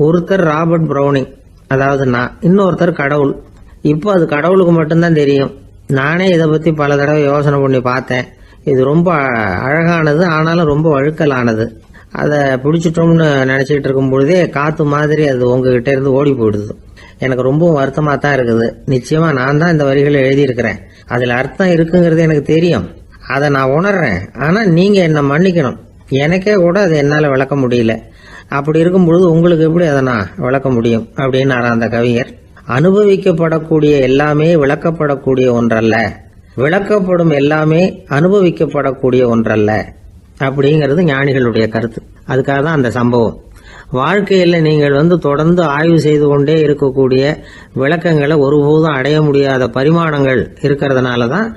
ஒருத்தர் ராபர்ட் பிரவுனிங், அதாவது நான், இன்னொருத்தர் கடவுள். இப்போ அது கடவுளுக்கு மட்டும்தான் தெரியும். நானே இதை பத்தி பல தடவை யோசனை பண்ணி பார்த்தேன். இது ரொம்ப அழகானது, ஆனாலும் ரொம்ப வழுக்கலானது. அதை பிடிச்சிட்டோம்னு நினைச்சிட்டு இருக்கும் பொழுதே காத்து மாதிரி அது உங்ககிட்ட இருந்து ஓடி போயிடுது. எனக்கு ரொம்பவும் வருத்தமா தான் இருக்குது. நிச்சயமா நான் தான் இந்த வரிகளை எழுதியிருக்கிறேன். அதுல அர்த்தம் இருக்குங்கிறது எனக்கு தெரியும், அதை நான் உணர்றேன். ஆனா நீங்க என்ன மன்னிக்கணும், எனக்கே கூட அதை என்னால விளக்க முடியல. அப்படி இருக்கும் பொழுது உங்களுக்கு எப்படி அதை நான் விளக்க முடியும் அப்படின்னு அந்த கவிஞர். அனுபவிக்கப்படக்கூடிய எல்லாமே விளக்கப்படக்கூடிய ஒன்றல்ல, விளக்கப்படும் எல்லாமே அனுபவிக்கப்படக்கூடிய ஒன்றல்ல அப்படிங்கிறது ஞானிகளுடைய கருத்து. அதுக்காக தான் அந்த சம்பவம். வாழ்க்கையில் நீங்கள் தொடர்ந்து ஆய்வு செய்து கொண்டே இருக்கக்கூடிய விளக்கங்களை ஒருபோதும் அடைய முடியாத பரிமாணங்கள் இருக்கிறதுனால தான்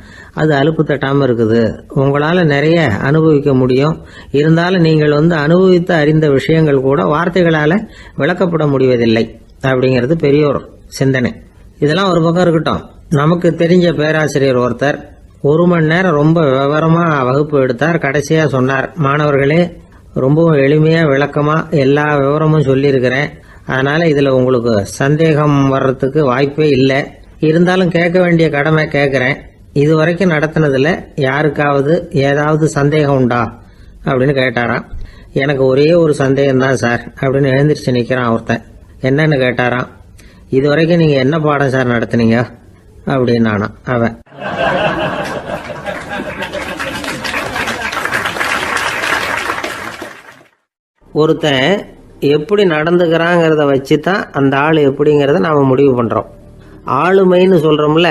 அது அலுப்பு தட்டாமல் இருக்குது. உங்களால் நிறைய அனுபவிக்க முடியும், இருந்தாலும் நீங்கள் அனுபவித்து அறிந்த விஷயங்கள் கூட வார்த்தைகளால் விளக்கப்பட முடிவதில்லை அப்படிங்கிறது பெரியோர் சிந்தனை. இதெல்லாம் ஒரு பக்கம் இருக்கட்டும். நமக்கு தெரிஞ்ச பேராசிரியர் ஒருத்தர் 1 மணி நேரம் ரொம்ப விவரமா வகுப்பு எடுத்தார். கடைசியா சொன்னார், மாணவர்களே ரொம்பவும் எளிமையா விளக்கமா எல்லா விவரமும் சொல்லியிருக்கிறேன். அதனால இதுல உங்களுக்கு சந்தேகம் வர்றதுக்கு வாய்ப்பே இல்லை. இருந்தாலும் கேட்க வேண்டிய கடமை கேட்கிறேன். இது வரைக்கும் நடத்தினதுல யாருக்காவது ஏதாவது சந்தேகம் உண்டா அப்படின்னு கேட்டாராம். எனக்கு ஒரே ஒரு சந்தேகம் தான் சார் அப்படின்னு எழுந்திரிச்சு நிக்கிறான் ஒருத்தன். என்னன்னு கேட்டாராம். இது வரைக்கும் நீங்க என்ன பாடம் சார் நடத்துனீங்க அப்படின்னானா அவன். ஒருத்தன் எப்படி நடந்துக்கிறாங்கிறத வச்சு தான் அந்த ஆள் எப்படிங்கிறத நாம முடிவு பண்றோம். ஆளுமைன்னு சொல்றோம்ல,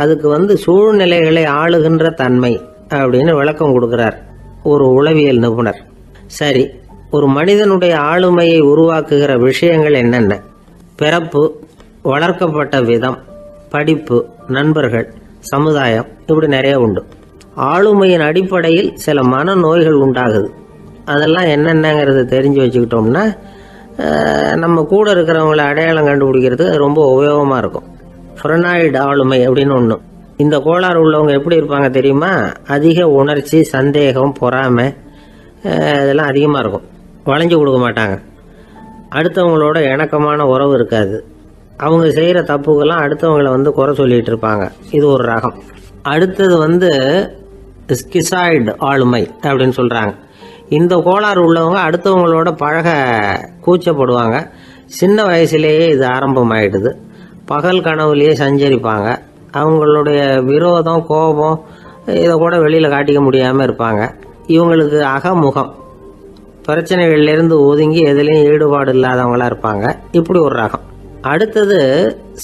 அதுக்கு சூழ்நிலைகளை ஆளுகின்ற தன்மை அப்படின்னு விளக்கம் கொடுக்கிறார் ஒரு உளவியல் நிபுணர். சரி, ஒரு மனிதனுடைய ஆளுமையை உருவாக்குகிற விஷயங்கள் என்னென்ன? பிறப்பு, வளர்க்கப்பட்ட விதம், படிப்பு, நண்பர்கள், சமுதாயம், இப்படி நிறைய உண்டு. ஆளுமையின் அடிப்படையில் சில மனநோய்கள் உண்டாகுது. அதெல்லாம் என்னென்னங்கிறத தெரிஞ்சு வச்சுக்கிட்டோம்னா நம்ம கூட இருக்கிறவங்கள அடையாளம் கண்டுபிடிக்கிறது ரொம்ப உபயோகமாக இருக்கும். ஃப்ரெனாய்டு ஆளுமை அப்படின்னு ஒன்று. இந்த கோளாறு உள்ளவங்க எப்படி இருப்பாங்க தெரியுமா? அதிக உணர்ச்சி, சந்தேகம், பொறாமை இதெல்லாம் அதிகமாக இருக்கும். வளைஞ்சு கொடுக்க மாட்டாங்க. அடுத்தவங்களோட இணக்கமான உறவு இருக்காது. அவங்க செய்கிற தப்புக்கெல்லாம் அடுத்தவங்களை குறை சொல்லிட்டு இருப்பாங்க. இது ஒரு ரகம். அடுத்தது ஸ்கிசாய்டு ஆளுமை அப்படின்னு சொல்கிறாங்க. இந்த கோளாறு உள்ளவங்க அடுத்தவங்களோட பழக கூச்சப்படுவாங்க. சின்ன வயசுலேயே இது ஆரம்பமாயிடுது. பகல் கனவுலேயே சஞ்சரிப்பாங்க. அவங்களுடைய விரோதம், கோபம் இதை கூட வெளியில் காட்டிக்க முடியாமல் இருப்பாங்க. இவங்களுக்கு அகமுகம், பிரச்சனைகள்லேருந்து ஒதுங்கி எதுலேயும் ஈடுபாடு இல்லாதவங்களா இருப்பாங்க. இப்படி ஒரு ரகம். அடுத்தது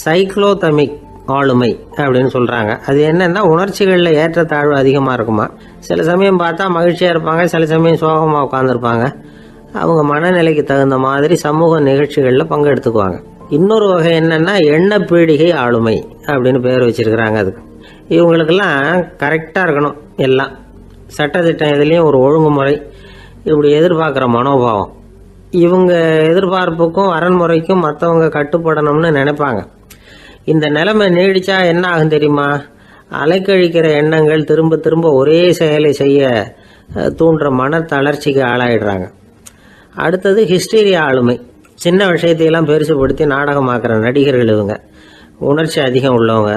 சைக்ளோதமிக் ஆளுமை அப்படின்னு சொல்கிறாங்க. அது என்னன்னா, உணர்ச்சிகளில் ஏற்றத்தாழ்வு அதிகமாக இருக்குமா. சில சமயம் பார்த்தா மகிழ்ச்சியாக இருப்பாங்க, சில சமயம் சோகமாக உட்காந்துருப்பாங்க. அவங்க மனநிலைக்கு தகுந்த மாதிரி சமூக நிகழ்ச்சிகளில் பங்கெடுத்துக்குவாங்க. இன்னொரு வகை என்னன்னா, எண்ண பீடிகை ஆளுமை அப்படின்னு பேர் வச்சிருக்கிறாங்க. அதுக்கு இவங்களுக்கெல்லாம் கரெக்டாக இருக்கணும், எல்லாம் சட்டத்திட்டம், இதுலேயும் ஒரு ஒழுங்குமுறை, இப்படி எதிர்பார்க்குற மனோபாவம். இவங்க எதிர்பார்ப்புக்கும் அரண்முறைக்கும் மற்றவங்க கட்டுப்படணும்னு நினைப்பாங்க. இந்த நிலைமை நீடிச்சா என்ன ஆகும் தெரியுமா? அலைக்கழிக்கிற எண்ணங்கள் திரும்ப திரும்ப ஒரே செயலை செய்ய தூண்டுற மன தளர்ச்சிக்கு ஆளாயிடுறாங்க. அடுத்தது ஹிஸ்டீரியா ஆளுமை. சின்ன விஷயத்தையெல்லாம் பெருசுபடுத்தி நாடகமாக்குற நடிகர்கள் இவங்க. உணர்ச்சி அதிகம் உள்ளவங்க.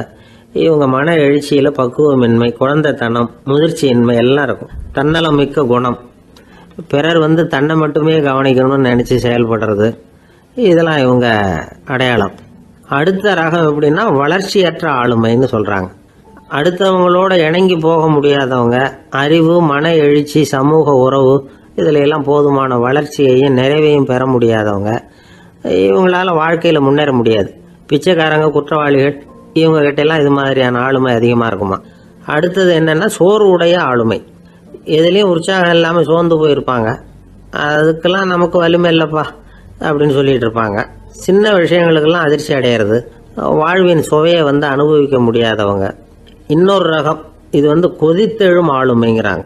இவங்க மன எழுச்சியில் பக்குவமின்மை, குழந்தைத்தனம், முதிர்ச்சியின்மை எல்லாம் இருக்கும். தன்னலம் மிக்க குணம். பிறர் தன்னை மட்டுமே கவனிக்கணும்னு நினச்சி செயல்படுறது, இதெல்லாம் இவங்க அடையாளம். அடுத்த ரகம் எப்படின்னா வளர்ச்சியற்ற ஆளுமைன்னு சொல்றாங்க. அடுத்தவங்களோட இணங்கி போக முடியாதவங்க, அறிவு, மன எழுச்சி, சமூக உறவு இதுல எல்லாம் போதுமான வளர்ச்சியையும் நிறைவையும் பெற முடியாதவங்க, இவங்களால வாழ்க்கையில முன்னேற முடியாது. பிச்சைக்காரங்க, குற்றவாளிகள் இவங்க கிட்ட எல்லாம் இது மாதிரியான ஆளுமை அதிகமா இருக்குமா. அடுத்தது என்னன்னா சோர்வுடைய ஆளுமை. எதுலேயும் உற்சாகம் இல்லாமல் சோர்ந்து போயிருப்பாங்க. அதுக்கெல்லாம் நமக்கு வலிமை இல்லைப்பா அப்படின்னு சொல்லிட்டு இருப்பாங்க. சின்ன விஷயங்களுக்கெல்லாம் அதிர்ச்சி அடையிறது, வாழ்வின் சுவையை அனுபவிக்க முடியாதவங்க. இன்னொரு ரகம், இது கொதித்தெழும் ஆளுமைங்கிறாங்க.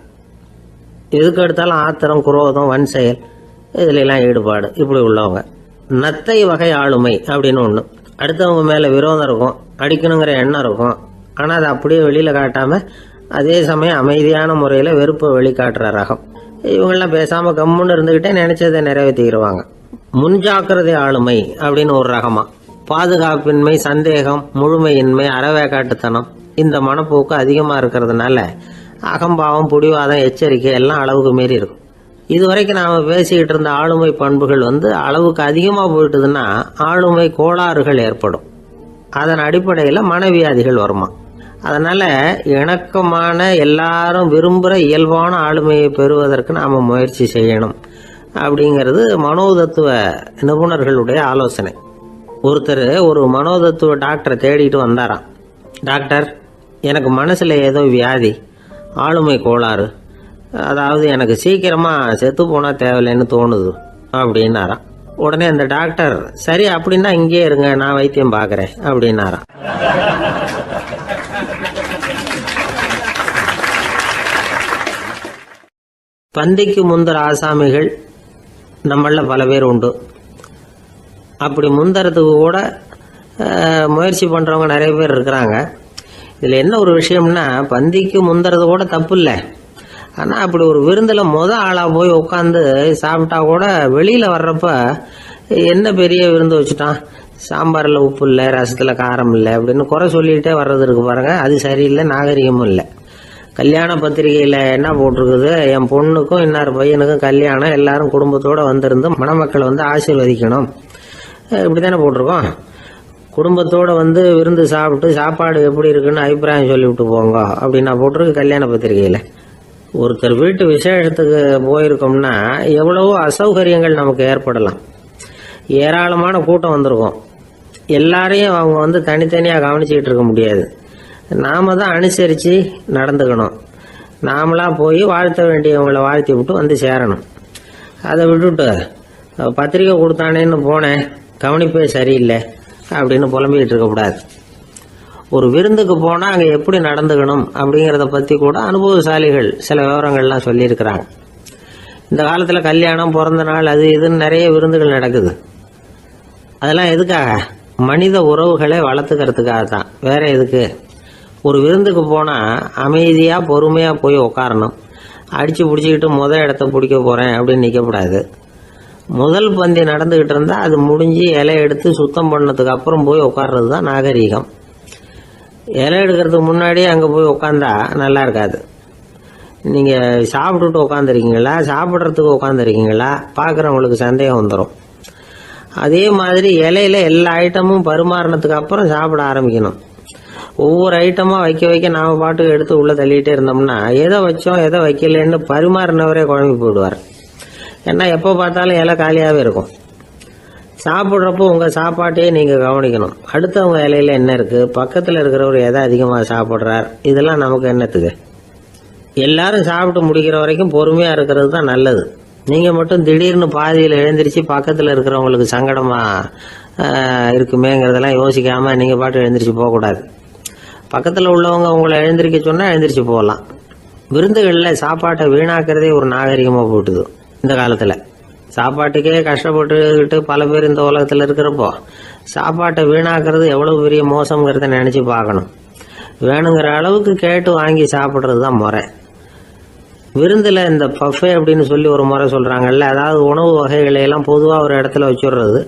எதுக்கு எடுத்தாலும் ஆத்திரம், குரோதம், வன் செயல் இதுல எல்லாம் ஈடுபாடு இப்படி உள்ளவங்க. நத்தை வகை ஆளுமை அப்படின்னு ஒன்று. அடுத்தவங்க மேலே விரோதம் இருக்கும், அடிக்கணுங்கிற எண்ணம் இருக்கும். ஆனால் அதை அப்படியே வெளியில் காட்டாம அதே சமயம் அமைதியான முறையில் வெறுப்பை வெளிக்காட்டுற ரகம். இவங்கெல்லாம் பேசாமல் கம்முன்னு இருந்துக்கிட்டே நினைச்சதை நிறைவேற்றிக்கிடுவாங்க. முன்ஜாக்கிரதை ஆளுமை அப்படின்னு ஒரு ரகமா. பாதுகாப்பின்மை, சந்தேகம், முழுமையின்மை, அறவேக்காட்டுத்தனம் இந்த மனப்போக்கு அதிகமாக இருக்கிறதுனால அகம்பாவம், புடிவாதம், எச்சரிக்கை எல்லாம் அளவுக்கு மீறி இருக்கும். இதுவரைக்கும் நாம் பேசிக்கிட்டு இருந்த ஆளுமை பண்புகள் அளவுக்கு அதிகமாக போயிட்டுதுன்னா ஆளுமை கோளாறுகள் ஏற்படும். அதன் அடிப்படையில் மனவியாதிகள் வருமா. அதனால இணக்கமான, எல்லாரும் விரும்புகிற இயல்பான ஆளுமையை பெறுவதற்கு நாம் முயற்சி செய்யணும் அப்படிங்கிறது மனோதத்துவ நிபுணர்களுடைய ஆலோசனை. ஒருத்தர் ஒரு மனோதத்துவ டாக்டரை தேடிட்டு வந்தாராம். டாக்டர், எனக்கு மனசில் ஏதோ வியாதி, ஆளுமை கோளாறு, அதாவது எனக்கு சீக்கிரமாக செத்து போனால் தேவையில்லைன்னு தோணுது அப்படின்னாராம். உடனே அந்த டாக்டர், சரி அப்படின்னா இங்கே இருங்க, நான் வைத்தியம் பார்க்குறேன் அப்படின்னாராம். பந்திக்கு முந்தர ஆசாமிகள் நம்மள பல பேர் உண்டு. அப்படி முந்தறதுக்கு கூட முயற்சி பண்ணுறவங்க நிறைய பேர் இருக்கிறாங்க. இதில் என்ன ஒரு விஷயம்னா, பந்திக்கு முந்துறது கூட தப்பு இல்லை. ஆனால் அப்படி ஒரு விருந்தில் ஆளாக போய் உட்காந்து சாப்பிட்டா கூட வெளியில் வர்றப்ப என்ன பெரிய விருந்து வச்சுட்டான், சாம்பாரில் உப்பு இல்லை, ரசத்தில் காரம் இல்லை அப்படின்னு குறை சொல்லிகிட்டே வர்றது இருக்கு பாருங்க, அது சரியில்லை, நாகரிகமும் இல்லை. கல்யாண பத்திரிகையில் என்ன போட்டிருக்குது, என் பொண்ணுக்கும் இன்னார் பையனுக்கும் கல்யாணம், எல்லாரும் குடும்பத்தோடு வந்திருந்து மணமக்கள் ஆசீர்வதிக்கணும், இப்படி தானே போட்டிருக்கோம். குடும்பத்தோடு விருந்து சாப்பிட்டு சாப்பாடு எப்படி இருக்குன்னு அபிப்பிராயம் சொல்லிவிட்டு போங்க அப்படின்னா போட்டிருக்கு கல்யாண பத்திரிகையில். ஒருத்தர் வீட்டு விசேஷத்துக்கு போயிருக்கோம்னா எவ்வளவோ அசௌகரியங்கள் நமக்கு ஏற்படலாம். ஏராளமான கூட்டம் வந்திருக்கும். எல்லாரையும் அவங்க தனித்தனியாக கவனிச்சுக்கிட்டு இருக்க முடியாது. நாம தான் அனுசரித்து நடந்துக்கணும். நாமளாக போய் வாழ்த்த வேண்டியவங்களை வாழ்த்தி விட்டு சேரணும். அதை விட்டுட்டு பத்திரிக்கை கொடுத்தானேன்னு போனேன், கவனிப்பே சரியில்லை அப்படின்னு புலம்பிக்கிட்டு இருக்கக்கூடாது. ஒரு விருந்துக்கு போனால் அங்கே எப்படி நடந்துக்கணும் அப்படிங்கிறத பற்றி கூட அனுபவசாலிகள் சில விவரங்கள்லாம் சொல்லியிருக்கிறாங்க. இந்த காலத்தில் கல்யாணம், பிறந்த நாள், அது இதுன்னு நிறைய விருந்துகள் நடக்குது. அதெல்லாம் எதுக்காக? மனித உறவுகளை வளர்த்துக்கிறதுக்காக தான், வேற எதுக்கு? ஒரு விருந்துக்கு போனால் அமைதியாக பொறுமையாக போய் உட்காரணும். அடித்து பிடிச்சிக்கிட்டு இடத்த பிடிக்க போகிறேன் அப்படின்னு நிற்கக்கூடாது. முதல் பந்தி நடந்துக்கிட்டு இருந்தால் அது முடிஞ்சு இலை எடுத்து சுத்தம் பண்ணதுக்கு அப்புறம் போய் உட்கார்றது தான் நாகரீகம். இலை எடுக்கிறதுக்கு முன்னாடியே அங்கே போய் உட்காந்தா நல்லா இருக்காது. நீங்கள் சாப்பிட்டுட்டு உட்காந்துருக்கீங்களா, சாப்பிட்றதுக்கு உட்காந்துருக்கீங்களா, பார்க்குறவங்களுக்கு சந்தேகம் வந்துடும். அதே மாதிரி இலையில எல்லா ஐட்டமும் பரிமாறினதுக்கு அப்புறம் சாப்பிட ஆரம்பிக்கணும். ஒவ்வொரு ஐட்டமாக வைக்க வைக்க நாம் பாட்டுக்கு எடுத்து உள்ளே தள்ளிகிட்டே இருந்தோம்னா எதை வச்சோம் எதை வைக்கலன்னு பரிமாறினவரே குழம்பி போயிடுவார். ஏன்னா எப்போ பார்த்தாலும் இலை காலியாகவே இருக்கும். சாப்பிட்றப்போ உங்கள் சாப்பாட்டையே நீங்கள் கவனிக்கணும். அடுத்தவங்க இலையில என்ன இருக்குது, பக்கத்தில் இருக்கிறவர் எதை அதிகமாக சாப்பிட்றார், இதெல்லாம் நமக்கு என்னத்துக்கு? எல்லாரும் சாப்பிட்டு முடிக்கிற வரைக்கும் பொறுமையாக இருக்கிறது தான் நல்லது. நீங்கள் மட்டும் திடீர்னு பாதியில் எழுந்திரிச்சு பக்கத்தில் இருக்கிறவங்களுக்கு சங்கடமாக இருக்குமேங்கிறதெல்லாம் யோசிக்காமல் நீங்கள் பாட்டு எழுந்திரிச்சு போகக்கூடாது. பக்கத்தில் உள்ளவங்க உங்களை எழுந்திரிக்க சொன்னால் எழுந்திரிச்சு போகலாம். விருந்துகளில் சாப்பாட்டை வீணாக்கிறதே ஒரு நாகரிகமாக போட்டுது. இந்த காலத்தில் சாப்பாட்டுக்கே கஷ்டப்பட்டுக்கிட்டு பல பேர் இந்த உலகத்தில் இருக்கிறப்போ சாப்பாட்டை வீணாக்கிறது எவ்வளவு பெரிய மோசங்கிறத நினச்சி பார்க்கணும். வேணுங்கிற அளவுக்கு கேட்டு வாங்கி சாப்பிட்றது தான் முறை. விருந்தில் இந்த பஃபே அப்படின்னு சொல்லி ஒரு முறை சொல்கிறாங்கல்ல, அதாவது உணவு வகைகளை எல்லாம் பொதுவாக ஒரு இடத்துல வச்சுடுறது,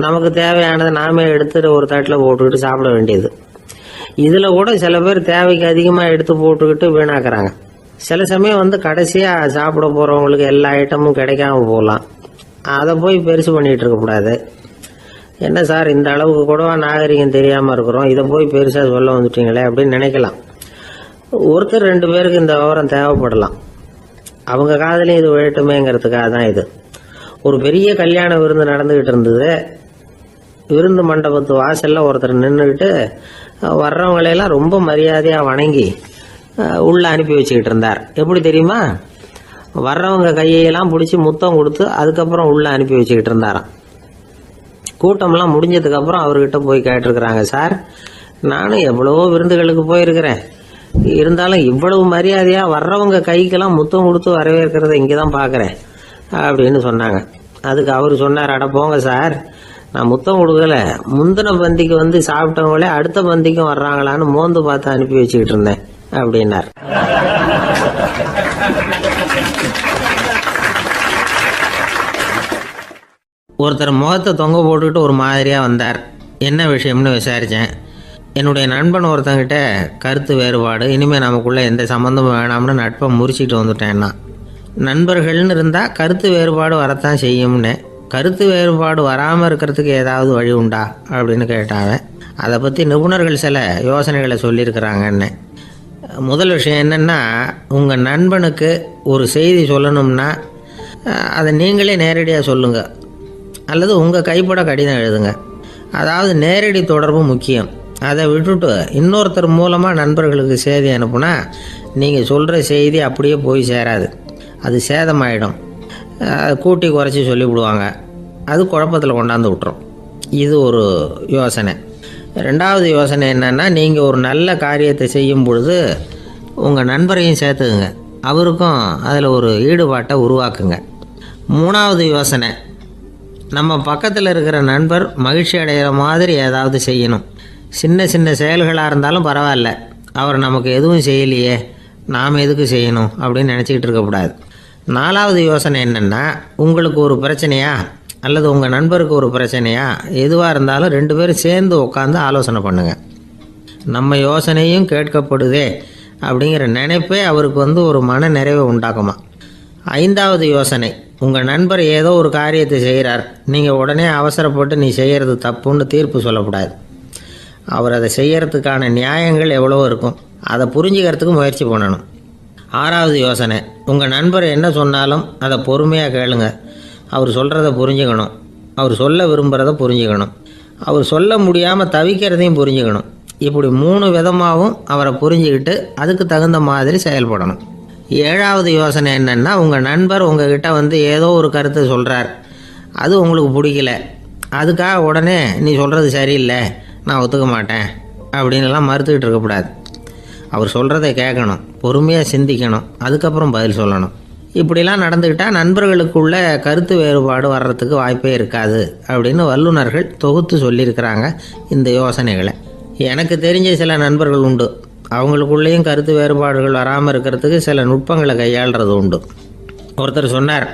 நமக்கு தேவையானதை நாமே எடுத்துட்டு ஒரு தட்டில் போட்டுக்கிட்டு சாப்பிட வேண்டியது. இதில் கூட சில பேர் தேவைக்கு அதிகமாக எடுத்து போட்டுக்கிட்டு வீணாக்குறாங்க. சில சமயம் கடைசியாக சாப்பிட போகிறவங்களுக்கு எல்லா ஐட்டமும் கிடைக்காம போகலாம். அதை போய் பெருசு பண்ணிகிட்டு இருக்கக்கூடாது. என்ன சார் இந்த அளவுக்கு கூடவா நாகரிகம் தெரியாமல் இருக்கிறோம், இதை போய் பெருசாக சொல்ல வந்துட்டீங்களே அப்படின்னு நினைக்கலாம். ஒருத்தர் 2 பேருக்கு இந்த விவரம் தேவைப்படலாம். அவங்க காதலையும் இது விழட்டுமேங்கிறதுக்காக தான் இது. ஒரு பெரிய கல்யாண விருந்து நடந்துக்கிட்டு இருந்தது. விருந்து மண்டபத்து வாசலில் ஒருத்தர் நின்றுக்கிட்டு வர்றவங்களையெல்லாம் ரொம்ப மரியாதையாக வணங்கி உள்ளே அனுப்பி வச்சுக்கிட்டு இருந்தார். எப்படி தெரியுமா? வர்றவங்க கையெல்லாம் பிடிச்சி முத்தம் கொடுத்து அதுக்கப்புறம் உள்ளே அனுப்பி வச்சுக்கிட்டு இருந்தாராம். கூட்டம்லாம் முடிஞ்சதுக்கப்புறம் அவர்கிட்ட போய் கேட்டிருக்கிறாங்க, சார் நானும் எவ்வளவோ விருந்துகளுக்கு போயிருக்கிறேன், இருந்தாலும் இவ்வளவு மரியாதையாக வர்றவங்க கைக்கெல்லாம் முத்தம் கொடுத்து வரவேற்கிறத இங்கே தான் பார்க்குறேன் அப்படின்னு சொன்னாங்க. அதுக்கு அவர் சொன்னார், அட போங்க சார், நான் முத்தம் கொடுக்கல, முந்தின பந்திக்கு வந்து சாப்பிட்டவங்களே அடுத்த பந்திக்கும் வர்றாங்களான்னு மோந்து பார்த்து அனுப்பி வச்சுக்கிட்டு இருந்தேன் அப்படின்னார். ஒருத்தர் முகத்தை தொங்க போட்டுக்கிட்டு ஒரு மாதிரியாக வந்தார். என்ன விஷயம்னு விசாரித்தேன். என்னுடைய நண்பன் ஒருத்தங்கிட்ட கருத்து வேறுபாடு, இனிமேல் நமக்குள்ளே எந்த சம்மந்தமும் வேணாம்னு நட்பை முறிச்சிட்டு வந்துட்டேன்னா. நண்பர்கள்னு இருந்தால் கருத்து வேறுபாடு வரத்தான் செய்யும்னு. கருத்து வேறுபாடு வராமல் இருக்கிறதுக்கு ஏதாவது வழி உண்டா அப்படின்னு கேட்டாங்க. அதை பற்றி நிபுணர்கள் சில யோசனைகளை சொல்லியிருக்கிறாங்கன்னு. முதல் விஷயம் என்னென்னா, உங்கள் நண்பனுக்கு ஒரு செய்தி சொல்லணும்னா அதை நீங்களே நேரடியாக சொல்லுங்கள், அல்லது உங்கள் கைப்பட கடிதம் எழுதுங்க. அதாவது நேரடி தொடர்பு முக்கியம். அதை விட்டுட்டு இன்னொருத்தர் மூலமாக நண்பர்களுக்கு செய்தி அனுப்புனா நீங்கள் சொல்கிற செய்தி அப்படியே போய் சேராது, அது சேதமாயிடும். கூட்டி குறைச்சி சொல்லிவிடுவாங்க, அது குழப்பத்தில் கொண்டாந்து விட்டுரும். இது ஒரு யோசனை. 2வது யோசனை என்னென்னா, நீங்கள் ஒரு நல்ல காரியத்தை செய்யும் பொழுது உங்கள் நண்பரையும் சேர்த்துக்குங்க, அவருக்கும் அதில் ஒரு ஈடுபாட்டை உருவாக்குங்க. 3வது யோசனை, நம்ம பக்கத்தில் இருக்கிற நண்பர் மகிழ்ச்சி அடைகிற மாதிரி ஏதாவது செய்யணும். சின்ன சின்ன செயல்களாக இருந்தாலும் பரவாயில்ல, அவர் நமக்கு எதுவும் செய்யலையே, நாம் எதுக்கு செய்யணும் அப்படின்னு நினச்சிக்கிட்டு இருக்கக்கூடாது. 4வது யோசனை என்னென்னா, உங்களுக்கு ஒரு பிரச்சனையா அல்லது உங்கள் நண்பருக்கு ஒரு பிரச்சனையா, எதுவாக இருந்தாலும் 2 பேரும் சேர்ந்து உட்காந்து ஆலோசனை பண்ணுங்கள். நம்ம யோசனையும் கேட்கப்படுதே அப்படிங்கிற நினைப்பே அவருக்கு வந்து ஒரு மன நிறைவை உண்டாக்குமா. 5வது யோசனை, உங்கள் நண்பர் ஏதோ ஒரு காரியத்தை செய்கிறார், நீங்கள் உடனே அவசரப்பட்டு நீ செய்கிறது தப்புன்னு தீர்ப்பு சொல்லக்கூடாது. அவர் அதை செய்யறதுக்கான நியாயங்கள் எவ்வளோ இருக்கும், அதை புரிஞ்சுக்கிறதுக்கு முயற்சி பண்ணணும். 6வது யோசனை, உங்கள் நண்பர் என்ன சொன்னாலும் அதை பொறுமையாக கேளுங்க. அவர் சொல்கிறத புரிஞ்சுக்கணும், அவர் சொல்ல விரும்புகிறத புரிஞ்சுக்கணும், அவர் சொல்ல முடியாமல் தவிக்கிறதையும் புரிஞ்சுக்கணும். இப்படி 3 விதமாகவும் அவரை புரிஞ்சுக்கிட்டு அதுக்கு தகுந்த மாதிரி செயல்படணும். 7வது யோசனை என்னென்னா, உங்கள் நண்பர் உங்ககிட்ட வந்து ஏதோ ஒரு கருத்தை சொல்கிறார், அது உங்களுக்கு பிடிக்கல, அதுக்காக உடனே நீ சொல்கிறது சரியில்லை, நான் ஒத்துக்க மாட்டேன் அப்படின்லாம் மறுத்துக்கிட்டு இருக்கக்கூடாது. அவர் சொல்கிறத கேட்கணும், பொறுமையாக சிந்திக்கணும், அதுக்கப்புறம் பதில் சொல்லணும். இப்படிலாம் நடந்துக்கிட்டால் நண்பர்களுக்குள்ள கருத்து வேறுபாடு வர்றதுக்கு வாய்ப்பே இருக்காது அப்படின்னு வல்லுநர்கள் தொகுத்து சொல்லியிருக்கிறாங்க இந்த யோசனைகளை. எனக்கு தெரிஞ்ச சில நண்பர்கள் உண்டு, அவங்களுக்குள்ளேயும் கருத்து வேறுபாடுகள் வராமல் இருக்கிறதுக்கு சில நுட்பங்களை கையாளுறது உண்டு. ஒருத்தர் சொன்னார்,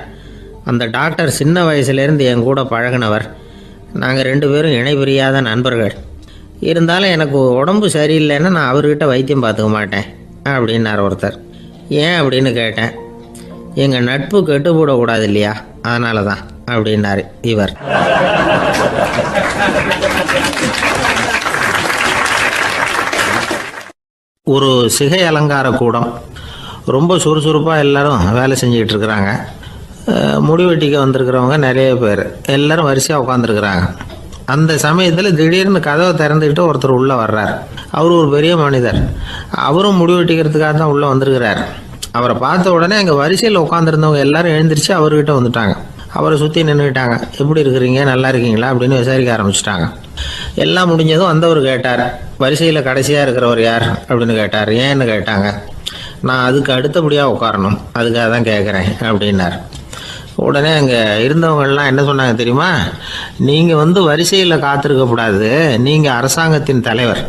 அந்த டாக்டர் சின்ன வயசுலேருந்து என் கூட பழகினவர், நாங்கள் 2 பேரும் இணை பிரியாத நண்பர்கள். இருந்தாலும் எனக்கு உடம்பு சரியில்லைன்னா நான் அவர்கிட்ட வைத்தியம் பார்த்துக்க மாட்டேன் அப்படின்னார் ஒருத்தர். ஏன் அப்படின்னு கேட்டேன். எங்கள் நட்பு கெட்டுப்படக்கூடாது இல்லையா, அதனால தான் அப்படின்னாரு இவர். ஒரு சிகை அலங்கார கூடம், ரொம்ப சுறுசுறுப்பாக எல்லாரும் வேலை செஞ்சுக்கிட்டு இருக்கிறாங்க. முடிவெட்டிக்க வந்திருக்கிறவங்க நிறைய பேர், எல்லாரும் வரிசையாக உட்காந்துருக்குறாங்க. அந்த சமயத்தில் திடீர்னு கதவை திறந்துக்கிட்டு ஒருத்தர் உள்ளே வர்றார். அவர் ஒரு பெரிய மனிதர், அவரும் முடிவெட்டிக்கிறதுக்காக தான் உள்ளே வந்திருக்கிறார். அவரை பார்த்த உடனே அங்கே வரிசையில் உட்காந்துருந்தவங்க எல்லாரும் எழுந்திரிச்சு அவர்கிட்ட வந்துட்டாங்க. அவரை சுற்றி நின்றுக்கிட்டாங்க. எப்படி இருக்கிறீங்க, நல்லா இருக்கீங்களா அப்படின்னு விசாரிக்க ஆரம்பிச்சிட்டாங்க. எல்லாம் முடிஞ்சதும் வந்தவர் கேட்டார், வரிசையில் கடைசியாக இருக்கிறவர் யார் அப்படின்னு கேட்டார். ஏன்னு கேட்டாங்க. நான் அதுக்கு அடுத்தபடியாக உட்காரணும், அதுக்காக தான் கேட்குறேன் அப்படின்னார். உடனே அங்கே இருந்தவங்கள்லாம் என்ன சொன்னாங்க தெரியுமா, நீங்கள் வந்து வரிசையில் காத்திருக்கக்கூடாது, நீங்கள் அரசாங்கத்தின் தலைவர்,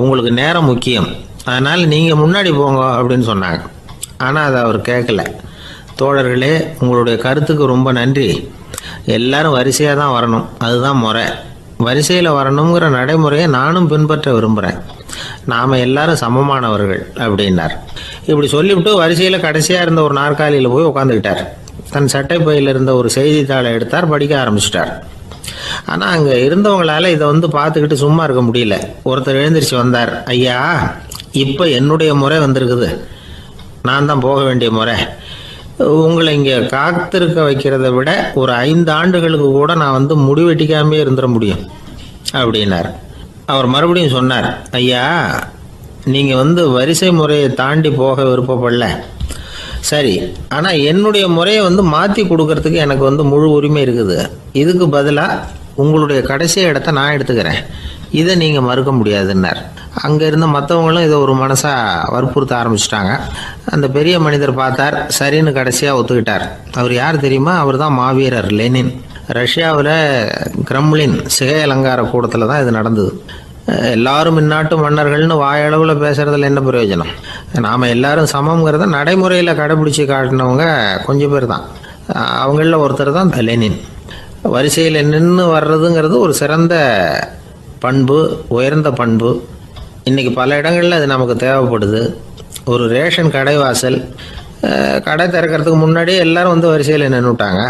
உங்களுக்கு நேரம் முக்கியம், அதனால் நீங்கள் முன்னாடி போங்க அப்படின்னு சொன்னாங்க. ஆனால் அதை அவர் கேட்கல. தோழர்களே, உங்களுடைய கருத்துக்கு ரொம்ப நன்றி, எல்லாரும் வரிசையாக தான் வரணும், அதுதான் முறை, வரிசையில் வரணுங்கிற நடைமுறையை நானும் பின்பற்ற விரும்புகிறேன், நாம் எல்லாரும் சமமானவர்கள் அப்படின்னார். இப்படி சொல்லிவிட்டு வரிசையில் கடைசியாக இருந்த ஒரு நாற்காலியில் போய் உட்காந்துக்கிட்டார். தன் சட்டை பையில் இருந்த ஒரு செய்தித்தாளை எடுத்தார், படிக்க ஆரம்பிச்சிட்டார். ஆனால் அங்கே இருந்தவங்களால இதை பார்த்துக்கிட்டு சும்மா இருக்க முடியல. ஒருத்தர் எழுந்திரிச்சு வந்தார். ஐயா, இப்போ என்னுடைய முறை வந்திருக்குது, நான் தான் போக வேண்டிய முறை. உங்களை இங்கே காத்திருக்க வைக்கிறத விட ஒரு 5 ஆண்டுகளுக்கு கூட நான் முடிவெட்டிக்காமே இருந்துட முடியும் அப்படின்னார். அவர் மறுபடியும் சொன்னார், ஐயா, நீங்கள் வரிசை முறையை தாண்டி போக விருப்பப்படல, சரி, ஆனால் என்னுடைய முறையை மாற்றி கொடுக்கறதுக்கு எனக்கு முழு உரிமை இருக்குது. இதுக்கு பதிலாக உங்களுடைய கடைசி இடத்த நான் எடுத்துக்கிறேன், இதை நீங்கள் மறுக்க முடியாதுன்னார். அங்கே இருந்த மற்றவங்களும் இதை ஒரு மனசாக வற்புறுத்த ஆரம்பிச்சிட்டாங்க. அந்த பெரிய மனிதர் பார்த்தார், சரின்னு கடைசியாக ஒத்துக்கிட்டார். அவர் யார் தெரியுமா? அவர் தான் மாவீரர் லெனின். ரஷ்யாவில் கிரெம்ளின் சிகை அலங்கார கூடத்தில் தான் இது நடந்தது. எல்லாரும் இந்நாட்டு மன்னர்கள்னு வாயளவில் பேசுறதுல என்ன பிரயோஜனம்? நாம் எல்லாரும் சமங்கிறத நடைமுறையில் கடைபிடிச்சி காட்டினவங்க கொஞ்சம் பேர் தான். அவங்களில் ஒருத்தர் தான் லெனின். வரிசையில் நின்று வர்றதுங்கிறது ஒரு சிறந்த பண்பு, உயர்ந்த பண்பு. இன்றைக்கி பல இடங்களில் அது நமக்கு தேவைப்படுது. ஒரு ரேஷன் கடைவாசல், கடை திறக்கிறதுக்கு முன்னாடியே எல்லாரும் வரிசையில் நின்றுட்டாங்க.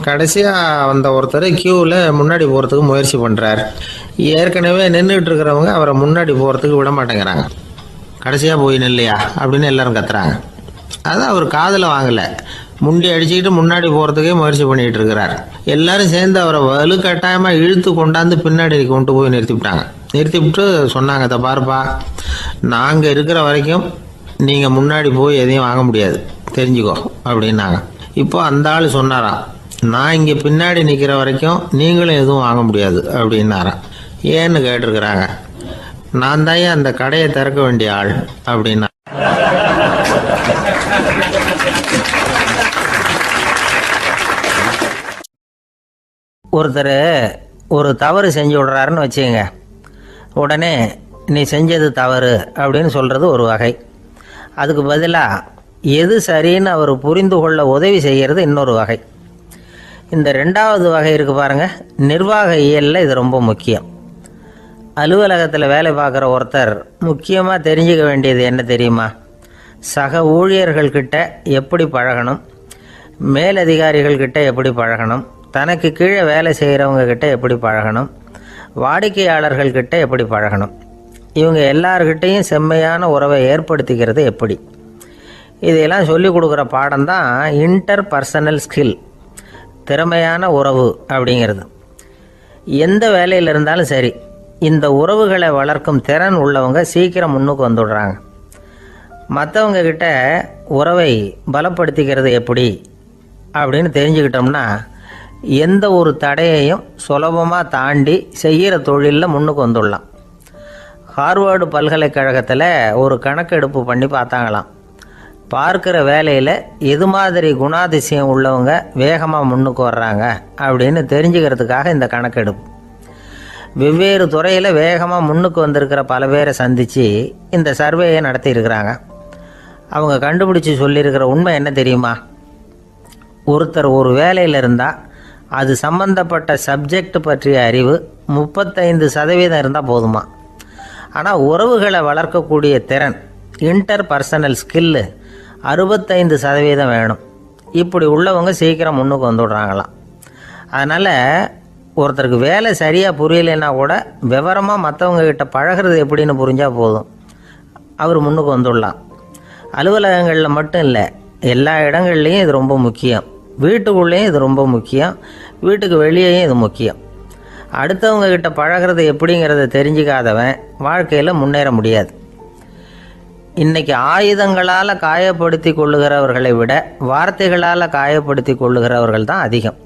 கடைசியாக வந்த ஒருத்தர் க்யூவில் முன்னாடி போகிறதுக்கு முயற்சி பண்ணுறார். ஏற்கனவே நின்றுட்டு இருக்கிறவங்க அவரை முன்னாடி போகிறதுக்கு விட மாட்டேங்கிறாங்க. கடைசியாக போய் நில்லையா அப்படின்னு எல்லாரும் கத்துறாங்க. அதான் அவர் காதில் வாங்கலை, முண்டி அடிச்சுக்கிட்டு முன்னாடி போகிறதுக்கே முயற்சி பண்ணிகிட்டு இருக்கிறார். எல்லாரும் சேர்ந்து அவரை வலுக்கட்டாயமாக இழுத்து கொண்டாந்து பின்னாடி கொண்டு போய் நிறுத்திவிட்டு சொன்னாங்க, இதை பாருப்பா, நாங்கள் இருக்கிற வரைக்கும் நீங்கள் முன்னாடி போய் எதையும் வாங்க முடியாது, தெரிஞ்சுக்கோ அப்படின்னாங்க. இப்போ அந்த ஆள் சொன்னாராம், நான் இங்கே பின்னாடி நிற்கிற வரைக்கும் நீங்களும் எதுவும் வாங்க முடியாது அப்படின்னாராம். ஏன்னு கேட்டிருக்கிறாங்க. நான் தான் அந்த கடையை திறக்க வேண்டிய ஆள் அப்படின்னா. ஒருத்தர் ஒரு தவறு செஞ்சு விடுறாருன்னு வச்சுக்கோங்க. உடனே நீ செஞ்சது தவறு அப்படின்னு சொல்கிறது ஒரு வகை. அதுக்கு பதிலாக எது சரின்னு அவர் புரிந்து கொள்ள உதவி செய்கிறது இன்னொரு வகை. இந்த 2வது வகை இருக்குது பாருங்கள், நிர்வாக இயலில் இது ரொம்ப முக்கியம். அலுவலகத்தில் வேலை பார்க்குற ஒருத்தர் முக்கியமாக தெரிஞ்சுக்க வேண்டியது என்ன தெரியுமா? சக ஊழியர்கள்கிட்ட எப்படி பழகணும், மேலதிகாரிகள்கிட்ட எப்படி பழகணும், தனக்கு கீழே வேலை செய்கிறவங்கக்கிட்ட எப்படி பழகணும், வாடிக்கையாளர்கள்கிட்ட எப்படி பழகணும், இவங்க எல்லார்கிட்டையும் செம்மையான உறவை ஏற்படுத்திக்கிறது எப்படி, இதையெல்லாம் சொல்லிக் கொடுக்குற பாடம் தான் இன்டர் பர்சனல் ஸ்கில், திறமையான உறவு அப்படிங்கிறது. எந்த வேலையில் இருந்தாலும் சரி, இந்த உறவுகளை வளர்க்கும் திறன் உள்ளவங்க சீக்கிரம் முன்னுக்கு வந்துடுறாங்க. மற்றவங்க கிட்ட உறவை பலப்படுத்திக்கிறது எப்படி அப்படின்னு தெரிஞ்சுக்கிட்டோம்னா எந்த ஒரு தடையையும் சுலபமாக தாண்டி செய்கிற தொழிலில் முன்னுக்கு வந்துடலாம். ஹார்வர்டு பல்கலைக்கழகத்தில் ஒரு கணக்கெடுப்பு பண்ணி பார்த்தாங்களாம். பார்க்குற வேலையில் எது மாதிரி குணாதிசயம் உள்ளவங்க வேகமாக முன்னுக்கு வர்றாங்க அப்படின்னு தெரிஞ்சுக்கிறதுக்காக இந்த கணக்கெடுப்பு. வெவ்வேறு துறையில் வேகமாக முன்னுக்கு வந்திருக்கிற பல பேரை சந்தித்து இந்த சர்வேயை நடத்தியிருக்கிறாங்க. அவங்க கண்டுபிடிச்சி சொல்லியிருக்கிற உண்மை என்ன தெரியுமா? ஒருத்தர் ஒரு வேலையில் இருந்தால் அது சம்பந்தப்பட்ட சப்ஜெக்ட் பற்றிய அறிவு 35% இருந்தால் போதுமா. ஆனால் உறவுகளை வளர்க்கக்கூடிய திறன், இன்டர் பர்சனல் ஸ்கில்லு 65% வேணும். இப்படி உள்ளவங்க சீக்கிரம் முன்னுக்கு வந்துடுறாங்களாம். அதனால் ஒருத்தருக்கு வேலை சரியாக புரியலைன்னா கூட விவரமாக மற்றவங்கக்கிட்ட பழகிறது எப்படின்னு புரிஞ்சால் போதும், அவர் முன்னுக்கு வந்துடலாம். அலுவலகங்களில் மட்டும் இல்லை, எல்லா இடங்கள்லேயும் இது ரொம்ப முக்கியம். வீட்டுக்குள்ளேயும் இது ரொம்ப முக்கியம், வீட்டுக்கு வெளியேயும் இது முக்கியம். அடுத்தவங்க கிட்ட பழகிறது எப்படிங்கிறத தெரிஞ்சிக்காதவன் வாழ்க்கையில் முன்னேற முடியாது. இன்றைக்கி ஆயுதங்களால் காயப்படுத்தி கொள்ளுகிறவர்களை விட வார்த்தைகளால் காயப்படுத்தி கொள்ளுகிறவர்கள் தான் அதிகம்.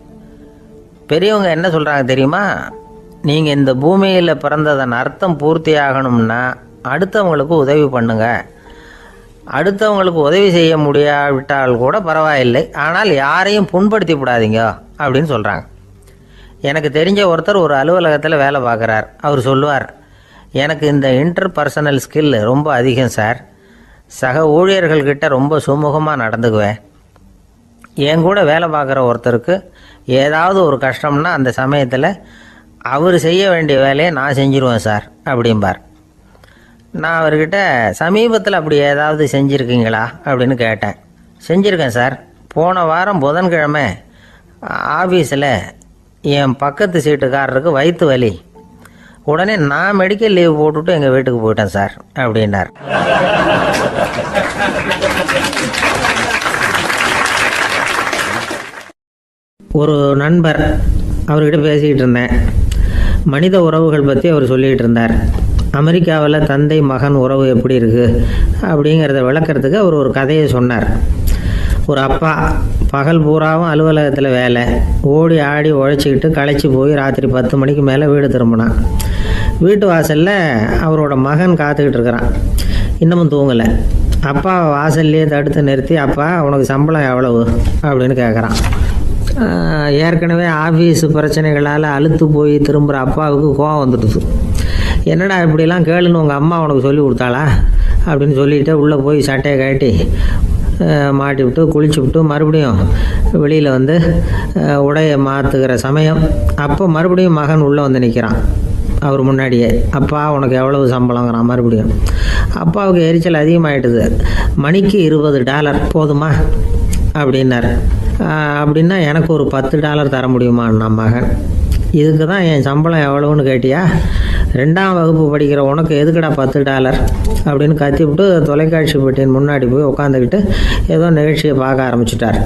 பெரியவங்க என்ன சொல்கிறாங்க தெரியுமா? நீங்கள் இந்த பூமியில் பிறந்ததன் அர்த்தம் பூர்த்தி ஆகணும்னா அடுத்தவங்களுக்கு உதவி பண்ணுங்க. அடுத்தவங்களுக்கு உதவி செய்ய முடியாவிட்டால் கூட பரவாயில்லை, ஆனால் யாரையும் புண்படுத்தி விடாதீங்க அப்படின்னு சொல்கிறாங்க. எனக்கு தெரிஞ்ச ஒருத்தர் ஒரு அலுவலகத்தில் வேலை பார்க்குறார். அவர் சொல்லுவார், எனக்கு இந்த இன்டர் பர்சனல் ஸ்கில் ரொம்ப அதிகம் சார். சக ஊழியர்கள்கிட்ட ரொம்ப சுமூகமாக நடந்துக்குவேன். என் கூட வேலை பார்க்குற ஒருத்தருக்கு ஏதாவது ஒரு கஷ்டம்னா அந்த சமயத்தில் அவர் செய்ய வேண்டிய வேலையை நான் செஞ்சிருவேன் சார் அப்படிம்பார். நான் அவர்கிட்ட சமீபத்தில் அப்படி ஏதாவது செஞ்சுருக்கீங்களா அப்படின்னு கேட்டேன். செஞ்சுருக்கேன் சார். போன வாரம் புதன்கிழமை ஆஃபீஸில் என் பக்கத்து சீட்டுக்காரருக்கு வயிற்று வலி. உடனே நான் மெடிக்கல் லீவ் போட்டுவிட்டு எங்கள் வீட்டுக்கு போயிட்டேன் சார் அப்படின்னார். ஒரு நண்பர், அவர்கிட்ட பேசிக்கிட்டு இருந்தேன். மனித உறவுகள் பற்றி அவர் சொல்லிகிட்டு இருந்தார். அமெரிக்காவில் தந்தை மகன் உறவு எப்படி இருக்குது அப்படிங்கிறத விளக்கிறதுக்கு அவர் ஒரு கதையை சொன்னார். ஒரு அப்பா பகல் பூராவும் அலுவலகத்தில் வேலை, ஓடி ஆடி உழைச்சிக்கிட்டு களைச்சி போய் ராத்திரி 10 மணிக்கு மேலே வீடு திரும்பினான். வீட்டு வாசலில் அவரோட மகன் காத்துக்கிட்டு இருக்கிறான். இன்னமும் தூங்கலை. அப்பா வாசல்லையே தடுத்து நிறுத்தி, அப்பா உனக்கு சம்பளம் எவ்வளவு அப்படின்னு கேட்குறான். ஏற்கனவே ஆஃபீஸ் பிரச்சனைகளால் அழுத்து போய் திரும்புகிற அப்பாவுக்கு கோவம் வந்துடுது. என்னடா இப்படிலாம் கேளுன்னு உங்கள் அம்மா உனக்கு சொல்லி கொடுத்தாளா அப்படின்னு சொல்லிவிட்டு உள்ளே போய் சட்டையை கட்டி மாட்டி விட்டு குளிச்சு விட்டு மறுபடியும் வெளியில் வந்து உடையை மாற்றுகிற சமயம் அப்போ மறுபடியும் மகன் உள்ளே வந்து நிற்கிறான் அவர் முன்னாடியே. அப்பா உனக்கு எவ்வளவு சம்பளங்கிறான் மறுபடியும். அப்பாவுக்கு எரிச்சல் அதிகமாகிட்டுது. மணிக்கு $20 போதுமா அப்படின்னார். அப்படின்னா எனக்கு ஒரு $10 தர முடியுமான்னா மகன். இதுக்கு தான் என் சம்பளம் எவ்வளவுன்னு கேட்டியா? 2ஆம் வகுப்பு படிக்கிற உனக்கு எதுக்குடா $10 அப்படின்னு கத்திவிட்டு தொலைக்காட்சி பெட்டியின் முன்னாடி போய் உட்காந்துக்கிட்டு ஏதோ நிகழ்ச்சியை பார்க்க ஆரம்பிச்சிட்டார்.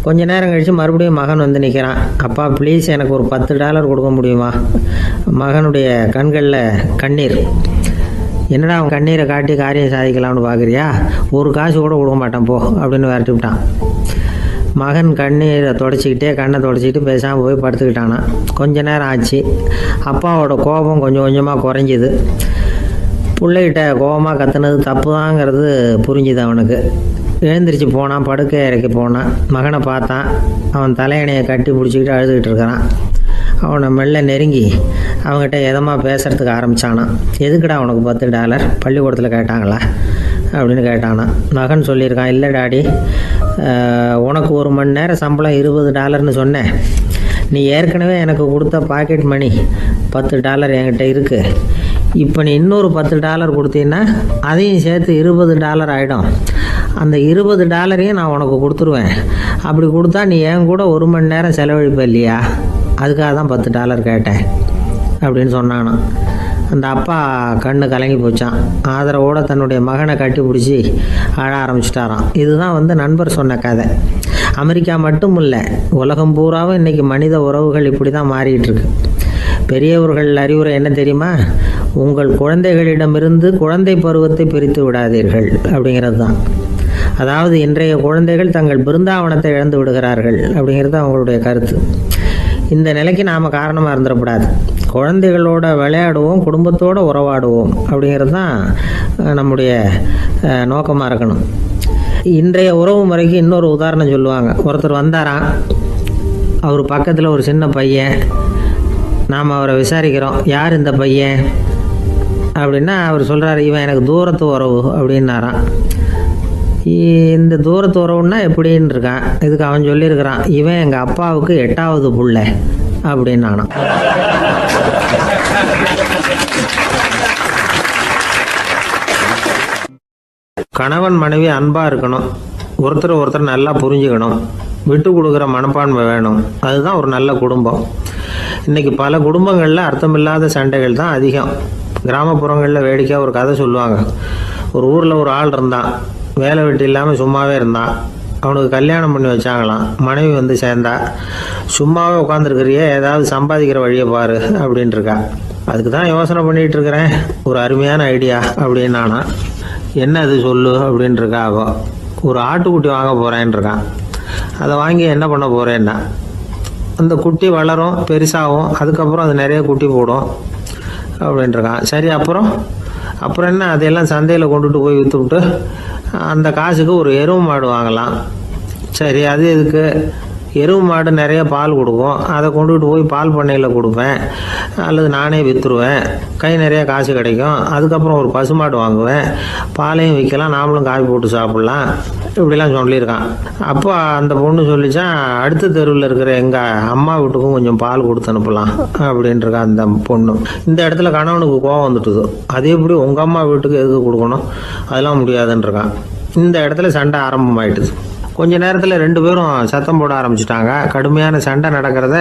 கொஞ்ச நேரம் கழித்து மறுபடியும் மகன் வந்து நிற்கிறான். அப்பா ப்ளீஸ் எனக்கு ஒரு $10 கொடுக்க முடியுமா? மகனுடைய கண்களில் கண்ணீர். என்னடா அவன் கண்ணீரை காட்டி காரியம் சாதிக்கலாம்னு பார்க்குறியா? ஒரு காசு கூட கொடுக்க மாட்டான் போ அப்படின்னு விரட்டி விட்டான். மகன் கண்ணீரை தொடச்சிக்கிட்டே கண்ணை தொடச்சிக்கிட்டு பேசாமல் போய் படுத்துக்கிட்டானா. கொஞ்ச நேரம் ஆச்சு. அப்பாவோட கோபம் கொஞ்சம் கொஞ்சமாக குறைஞ்சிது. பிள்ளைகிட்ட கோபமாக கத்துனது தப்பு தாங்கிறது புரிஞ்சுது அவனுக்கு. எழுந்திரிச்சு போனான், படுக்கை இறக்கி போனான். மகனை பார்த்தான். அவன் தலையணையை கட்டி பிடிச்சிக்கிட்டு அழுதுகிட்டு இருக்கிறான். அவனை மெல்ல நெருங்கி அவங்ககிட்ட எதமாக பேசுகிறதுக்கு ஆரம்பித்தானான். எதுக்குடா அவனுக்கு $10 பள்ளிக்கூடத்தில் கேட்டாங்களா அப்படின்னு கேட்டானான். மகன் சொல்லியிருக்கான், இல்லை டாடி, உனக்கு 1 மணி நேரம் சம்பளம் $20ன்னு சொன்னேன். நீ ஏற்கனவே எனக்கு கொடுத்த பாக்கெட் மணி $10 என்கிட்ட இருக்குது. இப்போ நீ இன்னொரு $10 கொடுத்தீங்கன்னா அதையும் சேர்த்து $20 ஆகிடும். அந்த $20 நான் உனக்கு கொடுத்துருவேன். அப்படி கொடுத்தா நீ என் கூட 1 மணி நேரம் செலவழிப்ப இல்லையா? அதுக்காக தான் $10 கேட்டேன் அப்படின்னு சொன்னானோ. அந்த அப்பா கண்ணு கலங்கி போச்சான். ஆதரவோடு தன்னுடைய மகனை கட்டி பிடிச்சி அழ ஆரம்பிச்சிட்டாராம். இதுதான் நண்பர் சொன்ன கதை. அமெரிக்கா மட்டும் இல்லை, உலகம் பூராவும் இன்றைக்கி மனித உறவுகள் இப்படி தான் மாறிட்டு இருக்கு. பெரியவர்கள் அறிவுரை என்ன தெரியுமா? உங்கள் குழந்தைகளிடமிருந்து குழந்தை பருவத்தை பிரித்து விடாதீர்கள் அப்படிங்கிறது தான். அதாவது இன்றைய குழந்தைகள் தங்கள் பிருந்தாவனத்தை இழந்து விடுகிறார்கள் அப்படிங்கிறது அவங்களுடைய கருத்து. இந்த நிலைக்கு நாம் காரணமாக இருந்துடக்கூடாது. குழந்தைகளோட விளையாடுவோம், குடும்பத்தோடு உறவாடுவோம் அப்படிங்கிறது தான் நம்முடைய நோக்கமாக இருக்கணும். இன்றைய உறவு முறைக்கு இன்னொரு உதாரணம் சொல்லுவாங்க. ஒருத்தர் வந்தாராம், அவர் பக்கத்தில் ஒரு சின்ன பையன். நாம் அவரை விசாரிக்கிறோம், யார் இந்த பையன் அப்படின்னா அவர் சொல்கிறார், இவன் எனக்கு தூரத்து உறவு அப்படின்னாராம். இந்த தூரத்து உறவுன்னா எப்படின்னு இருக்கான். இதுக்கு அவன் சொல்லியிருக்கிறான், இவன் எங்கள் அப்பாவுக்கு 8வது புள்ள அப்படின்னானா. கணவன் மனைவி அன்பாக இருக்கணும், ஒருத்தர் நல்லா புரிஞ்சுக்கணும், விட்டு கொடுக்குற மனப்பான்மை வேணும். அதுதான் ஒரு நல்ல குடும்பம். இன்றைக்கி பல குடும்பங்களில் அர்த்தமில்லாத சண்டைகள் தான் அதிகம். கிராமப்புறங்களில் வேடிக்கையாக ஒரு கதை சொல்லுவாங்க. ஒரு ஊரில் ஒரு ஆள் இருந்தான், வேலை வெட்டி இல்லாமல் சும்மாவே இருந்தான். அவனுக்கு கல்யாணம் பண்ணி வச்சாங்களாம். மனைவி வந்து சேர்ந்தா, சும்மாவே உட்காந்துருக்கிறியே, ஏதாவது சம்பாதிக்கிற வழியை பாரு அப்படின்ட்டுருக்கா. அதுக்கு தான் யோசனை பண்ணிகிட்டு இருக்கிறேன், ஒரு அருமையான ஐடியா அப்படின்னானா. என்ன அது சொல்லு அப்படின்ட்டுருக்கா. அவள் ஒரு ஆட்டுக்குட்டி வாங்க போகிறேன்ருக்கான். அதை வாங்கி என்ன பண்ண போகிறேன்னா, அந்த குட்டி வளரும், பெருசாகும், அதுக்கப்புறம் அது நிறைய குட்டி போடும் அப்படின்ட்டுருக்கான். சரி, அப்புறம் என்ன, அதையெல்லாம் சந்தையில் கொண்டுட்டு போய் விற்றுவிட்டு அந்த காசுக்கு ஒரு எருவு மாடு வாங்கலாம். சரி, அது எதுக்கு? எருவு மாடு நிறைய பால் கொடுக்கும், அதை கொண்டுகிட்டு போய் பால் பண்ணையில் கொடுப்பேன், அல்லது நானே விற்றுருவேன், கை நிறைய காசு கிடைக்கும். அதுக்கப்புறம் ஒரு பசுமாடு வாங்குவேன், பாலையும் விற்கலாம், நாமளும் காய் போட்டு சாப்பிட்லாம், இப்படிலாம் சொல்லியிருக்கான். அப்போ அந்த பொண்ணு சொல்லிச்சான், அடுத்த தெருவில் இருக்கிற எங்கள் அம்மா வீட்டுக்கும் கொஞ்சம் பால் கொடுத்து அனுப்பலாம் அப்படின்ட்டுருக்கா அந்த பொண்ணு. இந்த இடத்துல கணவனுக்கு கோவம் வந்துட்டுது. அது எப்படி உங்கள் அம்மா வீட்டுக்கு எதுக்கு கொடுக்கணும், அதெல்லாம் முடியாதுன்றிருக்கான். இந்த இடத்துல சண்டை ஆரம்பமாயிட்டுது. கொஞ்ச நேரத்தில் ரெண்டு பேரும் சத்தம் போட ஆரம்பிச்சிட்டாங்க. கடுமையான சண்டை நடக்கிறத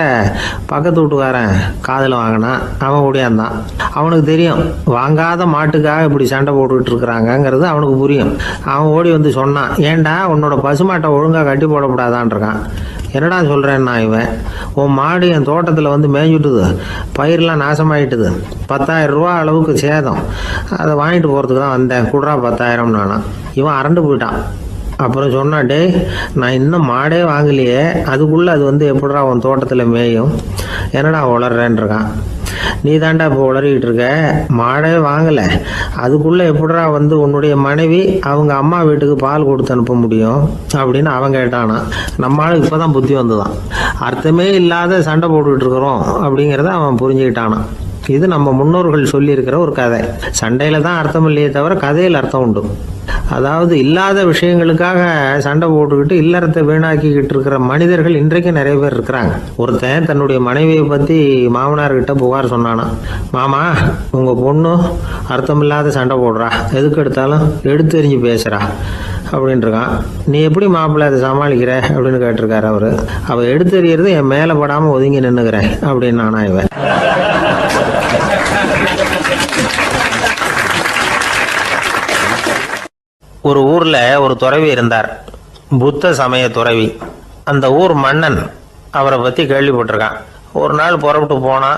பக்கத்து வீட்டுக்காரன் காதில் வாங்கினான். அவன் ஓடியாந்தான். அவனுக்கு தெரியும் வாங்காத மாட்டுக்காக இப்படி சண்டை போட்டுக்கிட்டு இருக்கிறாங்கங்கிறது அவனுக்கு புரியும். அவன் ஓடி வந்து சொன்னான், ஏண்டா உன்னோட பசுமாட்டை ஒழுங்காக கட்டி போடக்கூடாதான்னு இருக்கான். என்னடா சொல்கிறேன்னா இவன், உன் மாடு என் தோட்டத்தில் வந்து மேய்ஞ்சுட்டுது, பயிரெலாம் நாசமாயிட்டுது, 10,000 ரூபா அளவுக்கு சேதம், அதை வாங்கிட்டு போகிறதுக்கு தான் வந்தேன், குடுறா 10,000 நானா. இவன் அரண்டு போயிட்டான். அப்புறம் சொன்னா, டே நான் இன்னும் மாடே வாங்கலையே, அதுக்குள்ளே அது வந்து எப்படிடா உன் தோட்டத்தில் மேயும், என்னடா உளர்றேன்னு இருக்கான். நீ தாண்டா இப்போ உளறிக்கிட்டு இருக்க, மாடே வாங்கலை, அதுக்குள்ளே எப்படிடா வந்து உன்னுடைய மனைவி அவங்க அம்மா வீட்டுக்கு பால் கொடுத்து அனுப்ப முடியும் அப்படின்னு அவன் கேட்டானா. நம்ம ஆளுக்கு இப்போ தான் புத்தி வந்துதான். அர்த்தமே இல்லாத சண்டை போட்டுக்கிட்டு இருக்கிறோம் அப்படிங்கிறத அவன் புரிஞ்சுக்கிட்டானான். இது நம்ம முன்னோர்கள் சொல்லியிருக்கிற ஒரு கதை. சண்டையில் தான் அர்த்தம் இல்லையே தவிர கதையில் அர்த்தம் உண்டு. அதாவது இல்லாத விஷயங்களுக்காக சண்டை போட்டுக்கிட்டு இல்லறத்தை வீணாக்கிக்கிட்டு இருக்கிற மனிதர்கள் இன்றைக்கு நிறைய பேர் இருக்கிறாங்க. ஒருத்தன் தன்னுடைய மனைவியை பற்றி மாமனார்கிட்ட புகார் சொன்னானா, மாமா உங்கள் பொண்ணு அர்த்தமில்லாத சண்டை போடுறா, எதுக்கு எடுத்தாலும் எடுத்தெறிஞ்சு பேசுகிறா அப்படின்ட்டுருக்கான். நீ எப்படி மாப்பிள்ளை அதை சமாளிக்கிற அப்படின்னு கேட்டிருக்காரு அவரு. அவள் எடுத்தெறியறது என் மேலே படாமல் ஒதுங்கி நின்றுக்கிறேன் அப்படின்னு நானா இவன். ஒரு ஊர்ல ஒரு துறவி இருந்தார், புத்த சமய துறவி. அந்த ஊர் மன்னன் அவரை பத்தி கேள்விப்பட்டிருக்கான். ஒரு நாள் புறப்பட்டு போனா,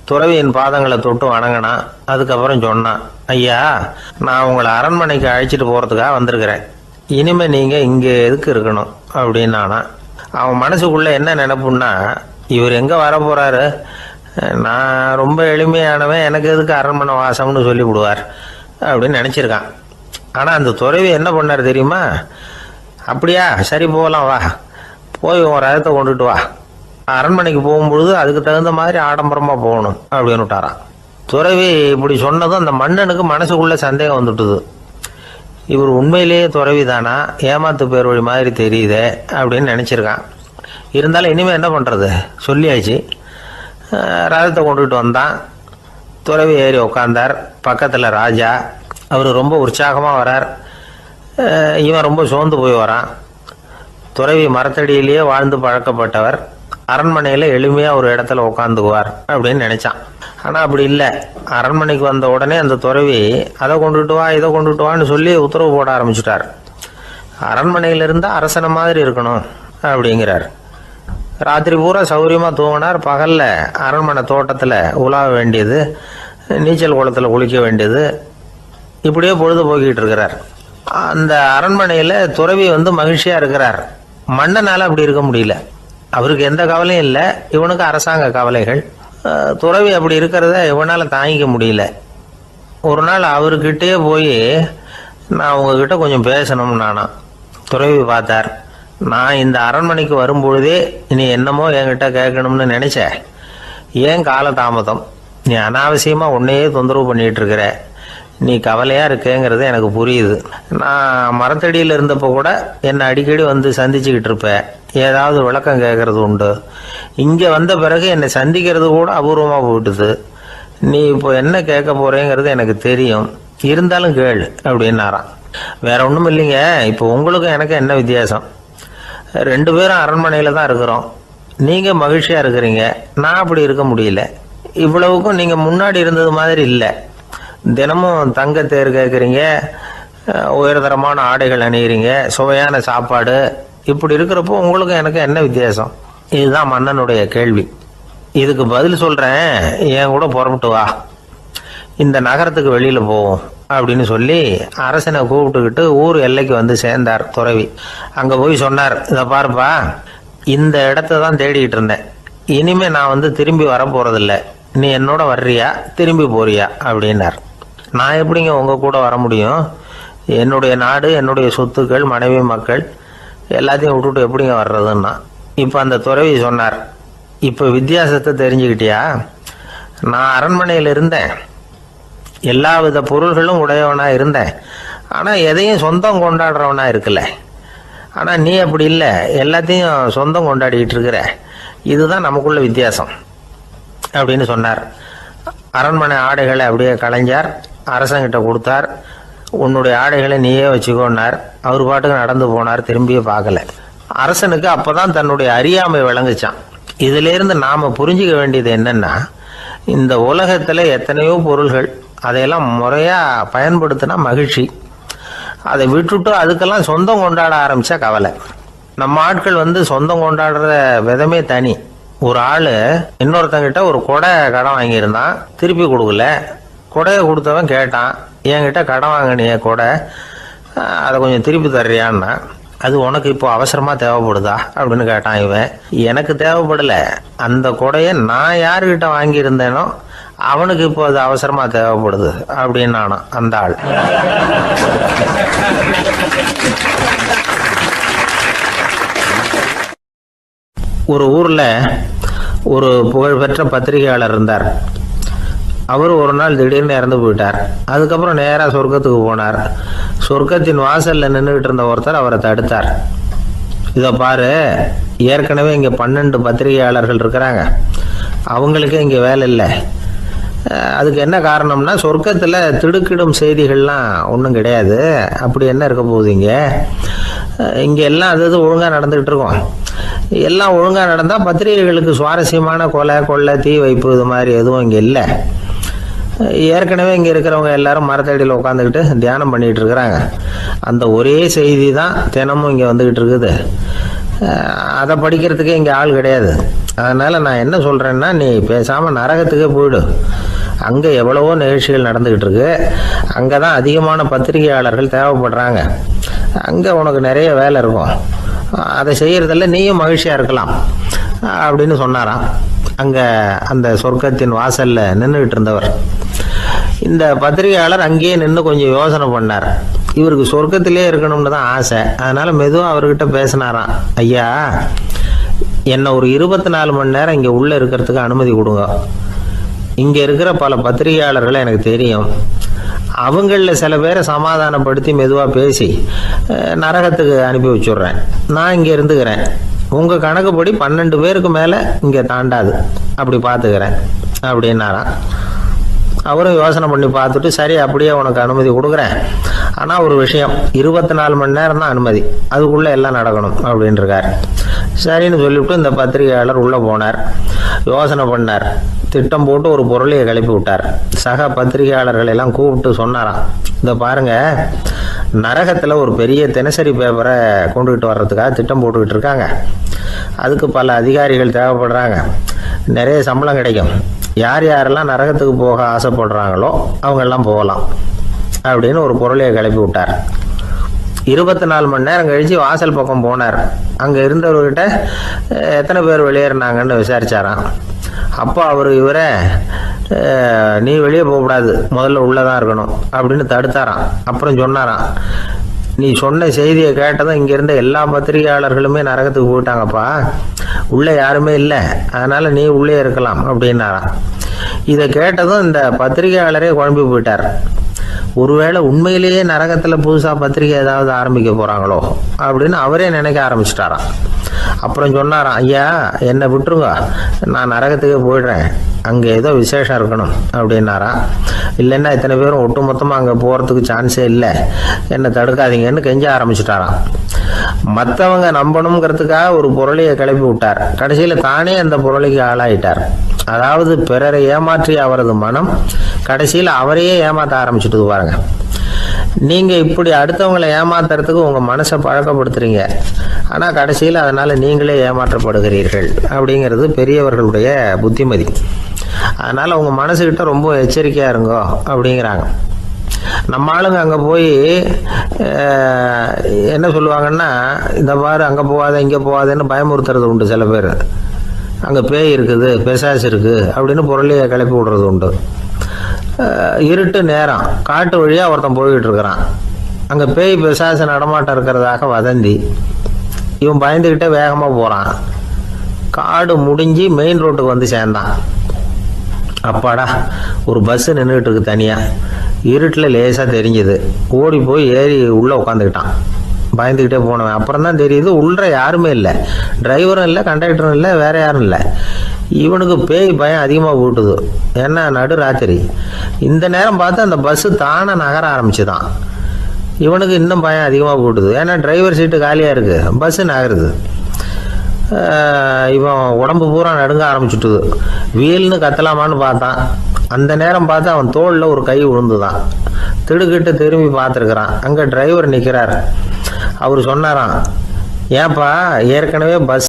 துறவியின் பாதங்களை தொட்டு வணங்கினான். அதுக்கப்புறம் சொன்னான், ஐயா நான் உங்களை அரண்மனைக்கு அழைச்சிட்டு போறதுக்காக வந்திருக்கிறேன், இனிமே நீங்க இங்க எதுக்கு இருக்கணும் அப்படின்னானா. அவன் மனசுக்குள்ள என்ன நினைப்புன்னா, இவர் எங்க வர போறாரு, நான் ரொம்ப எளிமையானவன், எனக்கு எதுக்கு அரண்மனை வாசம்னு சொல்லி விடுவார் அப்படின்னு நினைச்சிருக்கான். ஆனால் அந்த துறவி என்ன பண்ணார் தெரியுமா, அப்படியா சரி போகலாம் வா, போய் உன் ரதத்தை கொண்டுட்டு வா, அரண்மனைக்கு போகும்பொழுது அதுக்கு தகுந்த மாதிரி ஆடம்பரமாக போகணும் அப்படின்னு விட்டாரான். துறவி இப்படி சொன்னதும் அந்த மன்னனுக்கு மனசுக்குள்ள சந்தேகம் வந்துட்டுது. இவர் உண்மையிலேயே துறவி தானா, ஏமாத்து பேர் வழி மாதிரி தெரியுதே அப்படின்னு நினச்சிருக்கான். இருந்தாலும் இனிமேல் என்ன பண்ணுறது, சொல்லியாச்சு. ரதத்தை கொண்டுட்டு வந்தான். துறவி ஏறி உட்காந்தார். பக்கத்தில் ராஜா. அவர் ரொம்ப உற்சாகமாக வரார். இவன் ரொம்ப சோர்ந்து போய் வரான். துறவி மரத்தடியிலேயே வாழ்ந்து பழக்கப்பட்டவர், அரண்மனையில் எளிமையாக ஒரு இடத்துல உட்காந்துக்குவார் அப்படின்னு நினச்சான். ஆனால் அப்படி இல்லை. அரண்மனைக்கு வந்த உடனே அந்த துறவி அதை கொண்டுட்டு வா இதை கொண்டுட்டு வான்னு சொல்லி உத்தரவு போட ஆரம்பிச்சிட்டார். அரண்மனையில் இருந்தால் அரசனை மாதிரி இருக்கணும் அப்படிங்கிறார். ராத்திரி பூரா சௌகரியமாக தூங்கினார். பகலில் அரண்மனை தோட்டத்தில் உலாவ வேண்டியது, நீச்சல் குளத்தில் குளிக்க வேண்டியது, இப்படியே பொழுது போக்கிட்டு இருக்கிறார். அந்த அரண்மனையில் துறவி வந்து மகிழ்ச்சியாக இருக்கிறார். மன்னனால் அப்படி இருக்க முடியல. அவருக்கு எந்த கவலையும் இல்லை, இவனுக்கு அரசாங்க கவலைகள். துறவி அப்படி இருக்கிறத இவனால் தாங்கிக்க முடியல. ஒரு நாள் அவர்கிட்டயே போய், நான் உங்ககிட்ட கொஞ்சம் பேசணும்னு நானா. துறவி பார்த்தார். நான் இந்த அரண்மனைக்கு வரும்பொழுதே நீ என்னமோ என்கிட்ட கேட்கணும்னு நினைச்ச, ஏன் காலதாமதம், நீ அனாவசியமாக உன்னையே தொந்தரவு பண்ணிகிட்டு இருக்கிற, நீ கவலையாக இருக்கேங்கிறது எனக்கு புரியுது. நான் மரத்தடியில் இருந்தப்போ கூட என்னை அடிக்கடி வந்து சந்திச்சுக்கிட்டு இருப்பேன், ஏதாவது விளக்கம் கேட்கறது உண்டு. இங்கே வந்த பிறகு என்னை சந்திக்கிறது கூட அபூர்வமாக போயிட்டுது. நீ இப்போ என்ன கேட்க போறேங்கிறது எனக்கு தெரியும், இருந்தாலும் கேளு அப்படின்னாராம். வேற ஒன்றும் இல்லைங்க, இப்போ உங்களுக்கும் எனக்கு என்ன வித்தியாசம், 2 பேரும் அரண்மனையில் தான் இருக்கிறோம். நீங்கள் மகிழ்ச்சியாக இருக்கிறீங்க, நான் அப்படி இருக்க முடியல. இவ்வளவுக்கும் நீங்கள் முன்னாடி இருந்தது மாதிரி இல்லை. தினமும் தங்க தேர் கேட்குறீங்க, உயர்தரமான ஆடைகள் அணிகிறீங்க, சுவையான சாப்பாடு. இப்படி இருக்கிறப்போ உங்களுக்கு எனக்கு என்ன வித்தியாசம்? இதுதான் மன்னனுடைய கேள்வி. இதுக்கு பதில் சொல்கிறேன், என் கூட புறப்பட்டு வா, இந்த நகரத்துக்கு வெளியில் போவோம் அப்படின்னு சொல்லி அரசனை கூப்பிட்டுக்கிட்டு ஊர் எல்லைக்கு வந்து சேர்ந்தார் துறவி. அங்கே போய் சொன்னார், இதை பாருப்பா, இந்த இடத்த தான் தேடிக்கிட்டு இருந்தேன், இனிமே நான் வந்து திரும்பி வர போகிறதில்ல, நீ என்னோட வர்றியா திரும்பி போறியா அப்படின்னார். நான் எப்படிங்க உங்கள் கூட வர முடியும், என்னுடைய நாடு, என்னுடைய சொத்துக்கள், மனைவி மக்கள் எல்லாத்தையும் விட்டுட்டு எப்படிங்க வர்றதுன்னா. இப்போ அந்த துறவி சொன்னார், இப்போ வித்தியாசத்தை தெரிஞ்சுக்கிட்டியா, நான் அரண்மனையில் இருந்தேன், எல்லா வித பொருள்களும் உடையவனா இருந்தேன், ஆனால் எதையும் சொந்தம் கொண்டாடுறவனா இருக்கல. ஆனால் நீ அப்படி இல்லை, எல்லாத்தையும் சொந்தம் கொண்டாடிக்கிட்டு இருக்கிற, இதுதான் நமக்குள்ள வித்தியாசம் அப்படின்னு சொன்னார். அரண்மனை ஆடைகளை அப்படியே களைஞ்சார், அரசங்கிட்ட கொடுத்தார். உன்னுடைய ஆடைகளை நீயே வச்சுக்கோன்னார். அவர் பாட்டுக்கு நடந்து போனார், திரும்பியே பார்க்கல. அரசனுக்கு அப்பதான் தன்னுடைய அறியாமை விளங்குச்சான். இதுல இருந்து நாம புரிஞ்சுக்க வேண்டியது என்னன்னா, இந்த உலகத்துல எத்தனையோ பொருள்கள், அதையெல்லாம் முறையா பயன்படுத்தினா மகிழ்ச்சி. அதை விட்டுட்டு அதுக்கெல்லாம் சொந்தம் கொண்டாட ஆரம்பிச்சா கவலை. நம்ம ஆட்கள் சொந்தம் கொண்டாடுற விதமே தனி. ஒரு ஆளு இன்னொருத்தங்கிட்ட ஒரு கொடை கடன் வாங்கியிருந்தான், திருப்பி கொடுக்கல. கொடையை கொடுத்தவன் கேட்டான், என்கிட்ட கடன் வாங்கினிய கொடை, அதை கொஞ்சம் திருப்பி தர்றியான்னா. அது உனக்கு இப்போ அவசரமா தேவைப்படுதா அப்படின்னு கேட்டான் இவன். எனக்கு தேவைப்படல, அந்த கொடையை நான் யாருக்கிட்ட வாங்கியிருந்தேனோ அவனுக்கு இப்போ அது அவசரமா தேவைப்படுது அப்படின்னு நானும் அந்த ஆள். ஒரு ஊர்ல ஒரு புகழ்பெற்ற பத்திரிகையாளர் இருந்தார். அவர் ஒரு நாள் திடீர்னு இறந்து போயிட்டார். அதுக்கப்புறம் நேராக சொர்க்கத்துக்கு போனார். சொர்க்கத்தின் வாசல்ல நின்றுகிட்டு இருந்த ஒருத்தர் அவரை தடுத்தார். இதை பாரு, ஏற்கனவே இங்கே 12 பத்திரிகையாளர்கள் இருக்கிறாங்க, அவங்களுக்கே இங்கே வேலை இல்லை. அதுக்கு என்ன காரணம்னா, சொர்க்கத்தில் திடுக்கிடும் செய்திகள்லாம் ஒன்றும் கிடையாது. அப்படி என்ன இருக்க போகுது இங்கே எல்லாம் அது ஒழுங்காக நடந்துகிட்டு இருக்கோம். எல்லாம் ஒழுங்காக நடந்தால் பத்திரிகைகளுக்கு சுவாரஸ்யமான கொலை கொள்ளை தீ வைப்பு இது மாதிரி எதுவும் இங்கே இல்லை. ஏற்கனவே இங்கே இருக்கிறவங்க எல்லாரும் மரத்தடியில் உட்காந்துக்கிட்டு தியானம் பண்ணிகிட்டு இருக்கிறாங்க. அந்த ஒரே செய்தி தான் தினமும் இங்கே வந்துக்கிட்டு இருக்குது. அதை படிக்கிறதுக்கே இங்கே ஆள் கிடையாது. அதனால் நான் என்ன சொல்கிறேன்னா, நீ பேசாமல் நரகத்துக்கே போயிடு. அங்கே எவ்வளவோ நிகழ்ச்சிகள் நடந்துக்கிட்டு இருக்கு. அங்கே தான் அதிகமான பத்திரிகையாளர்கள் தேவைப்படுறாங்க. அங்கே உனக்கு நிறைய வேலை இருக்கும். அதை செய்யறதில்ல, நீயும் மகிழ்ச்சியாக இருக்கலாம் அப்படின்னு சொன்னாராம். அங்கே அந்த சொர்க்கத்தின் வாசலில் நின்றுக்கிட்டு இருந்தவர். இந்த பத்திரிகையாளர் அங்கேயே நின்று கொஞ்சம் யோசனை பண்ணார். இவருக்கு சொர்க்கத்திலே இருக்கணும்னு தான் ஆசை. அதனால் மெதுவாக அவர்கிட்ட பேசினாராம். ஐயா, என்னை ஒரு 24 மணி நேரம் இங்கே உள்ளே இருக்கிறதுக்கு அனுமதி கொடுங்க. இங்கே இருக்கிற பல பத்திரிகையாளர்களை எனக்கு தெரியும். அவங்களில் சில பேரை சமாதானப்படுத்தி மெதுவாக பேசி நரகத்துக்கு அனுப்பி வச்சுட்றேன். நான் இங்கே இருந்துக்கிறேன். உங்கள் கணக்குப்படி 12 பேருக்கு மேலே இங்கே தாண்டாது, அப்படி பார்த்துக்கிறேன் அப்படின்னாராம். அவரும் யோசனை பண்ணி பார்த்துட்டு, சரி அப்படியே உனக்கு அனுமதி கொடுக்குறேன், ஆனால் ஒரு விஷயம், 24 மணி நேரம் தான் அனுமதி, அதுக்குள்ளே எல்லாம் நடக்கணும் அப்படின்ட்டுருக்கார். சரின்னு சொல்லிவிட்டு இந்த பத்திரிகையாளர் உள்ளே போனார். யோசனை பண்ணார். திட்டம் போட்டு ஒரு பொருளையை கிளப்பி விட்டார். சக பத்திரிகையாளர்கள் எல்லாம் கூப்பிட்டு சொன்னாராம், இந்த பாருங்க, நரகத்தில் ஒரு பெரிய தினசரி பேப்பரை கொண்டுகிட்டு வர்றதுக்காக திட்டம் போட்டுக்கிட்டு இருக்காங்க. அதுக்கு பல அதிகாரிகள் தேவைப்படுறாங்க. நிறைய சம்பளம் கிடைக்கும். யார் யாரெல்லாம் நரகத்துக்கு போக ஆசைப்படுறாங்களோ அவங்கெல்லாம் போகலாம் அப்படின்னு ஒரு பொருளையை கிளப்பி விட்டார். 24 மணி நேரம் கழித்து வாசல் பக்கம் போனார். அங்கே இருந்தவர்கிட்ட எத்தனை பேர் வெளியேறினாங்கன்னு விசாரிச்சாராம். அப்போ அவர் இவரை, நீ வெளியே போகக்கூடாது, முதல்ல உள்ளே தான் இருக்கணும் அப்படின்னு தடுத்தாராம். அப்புறம் சொன்னாராம், நீ சொன்ன செய்தியை கேட்டதும் இங்கே இருந்த எல்லா பத்திரிகையாளர்களுமே நரகத்துக்கு போயிட்டாங்கப்பா, உள்ளே யாருமே இல்லை, அதனால் நீ உள்ளே இருக்கலாம் அப்படின்னாராம். இதை கேட்டதும் இந்த பத்திரிகையாளரே குழம்பி போயிட்டார். ஒருவேளை உண்மையிலேயே நரகத்தில் புதுசாக பத்திரிகை ஏதாவது ஆரம்பிக்க போகிறாங்களோ அப்படின்னு அவரே நினைக்க ஆரம்பிச்சிட்டாராம். அப்புறம் சொன்னாராம், ஐயா என்னை விட்டுருங்க, நான் நரகத்துக்கே போயிடுறேன், அங்கே ஏதோ விசேஷம் இருக்கணும் அப்படின்னாராம். இல்லைன்னா இத்தனை பேரும் ஒட்டு மொத்தமாக அங்கே போகிறதுக்கு சான்ஸே இல்லை, என்னை தடுக்காதீங்கன்னு கெஞ்ச ஆரம்பிச்சிட்டாராம். மற்றவங்க நம்பணுங்கிறதுக்காக ஒரு பொருளையை கிளப்பி விட்டார். கடைசியில் தானே அந்த பொருளைக்கு ஆளாயிட்டார். அதாவது பிறரை ஏமாற்றிய அவரது மனம் கடைசியில் அவரையே ஏமாற்ற ஆரம்பிச்சுட்டு பாருங்க. நீங்க இப்படி அடுத்தவங்களை ஏமாத்துறதுக்கு உங்க மனசை பழக்கப்படுத்துறீங்க, ஆனா கடைசியில் அதனால நீங்களே ஏமாற்றப்படுகிறீர்கள் அப்படிங்கிறது பெரியவர்களுடைய புத்திமதி. அதனால உங்க மனசுகிட்ட ரொம்ப எச்சரிக்கையா இருங்கோ அப்படிங்கிறாங்க. நம்ம ஆளுங்க அங்கே போய் என்ன சொல்லுவாங்கன்னா, இந்த மாதிரி அங்கே போகாத இங்கே போகாதேன்னு பயமுறுத்துறது உண்டு. சில பேர் அங்கே பேய் இருக்குது, பிசாசு இருக்குது அப்படின்னு பொருளையை கிளப்பி விடுறது உண்டு. இருட்டு நேரம் காட்டு வழியாக ஒருத்தன் போய்கிட்டு இருக்கிறான். அங்கே பேய் பிசாசு நடமாட்டம் இருக்கிறதாக வதந்தி. இவன் பயந்துக்கிட்டே வேகமாக போகிறான். காடு முடிஞ்சு மெயின் ரோட்டுக்கு வந்து சேர்ந்தான். அப்பாடா, ஒரு பஸ்ஸு நின்றுக்கிட்டு இருக்கு தனியாக. இருட்டில் லேசாக தெரிஞ்சுது. ஓடி போய் ஏறி உள்ளே உட்காந்துக்கிட்டான். பயந்துக்கிட்டே போனவன் அப்புறம் தான் தெரியுது உள்ள யாருமே இல்லை, டிரைவரும் இல்லை, கண்டக்டரும் இல்லை, வேற யாரும் இல்லை. இவனுக்கு பேய் பயம் அதிகமாக போட்டுது. ஏன்னா நடு ராத்திரி. இந்த நேரம் பார்த்து அந்த பஸ்ஸு தானே நகர ஆரம்பிச்சுதான். இவனுக்கு இன்னும் பயம் அதிகமாக போட்டுது. ஏன்னா டிரைவர் சீட்டு காலியாக இருக்குது, பஸ்ஸு நகருது. இவன் உடம்பு பூரா நடுங்க ஆரம்பிச்சுட்டுது. வீல்னு கத்தலாமான்னு பார்த்தான். அந்த நேரம் பார்த்து அவன் தோளில் ஒரு கை விழுந்துதான். திடுக்கிட்டு திரும்பி பார்த்துருக்குறான். அங்கே டிரைவர் நிற்கிறார். அவர் சொன்னாராம், ஏன்பா ஏற்கனவே பஸ்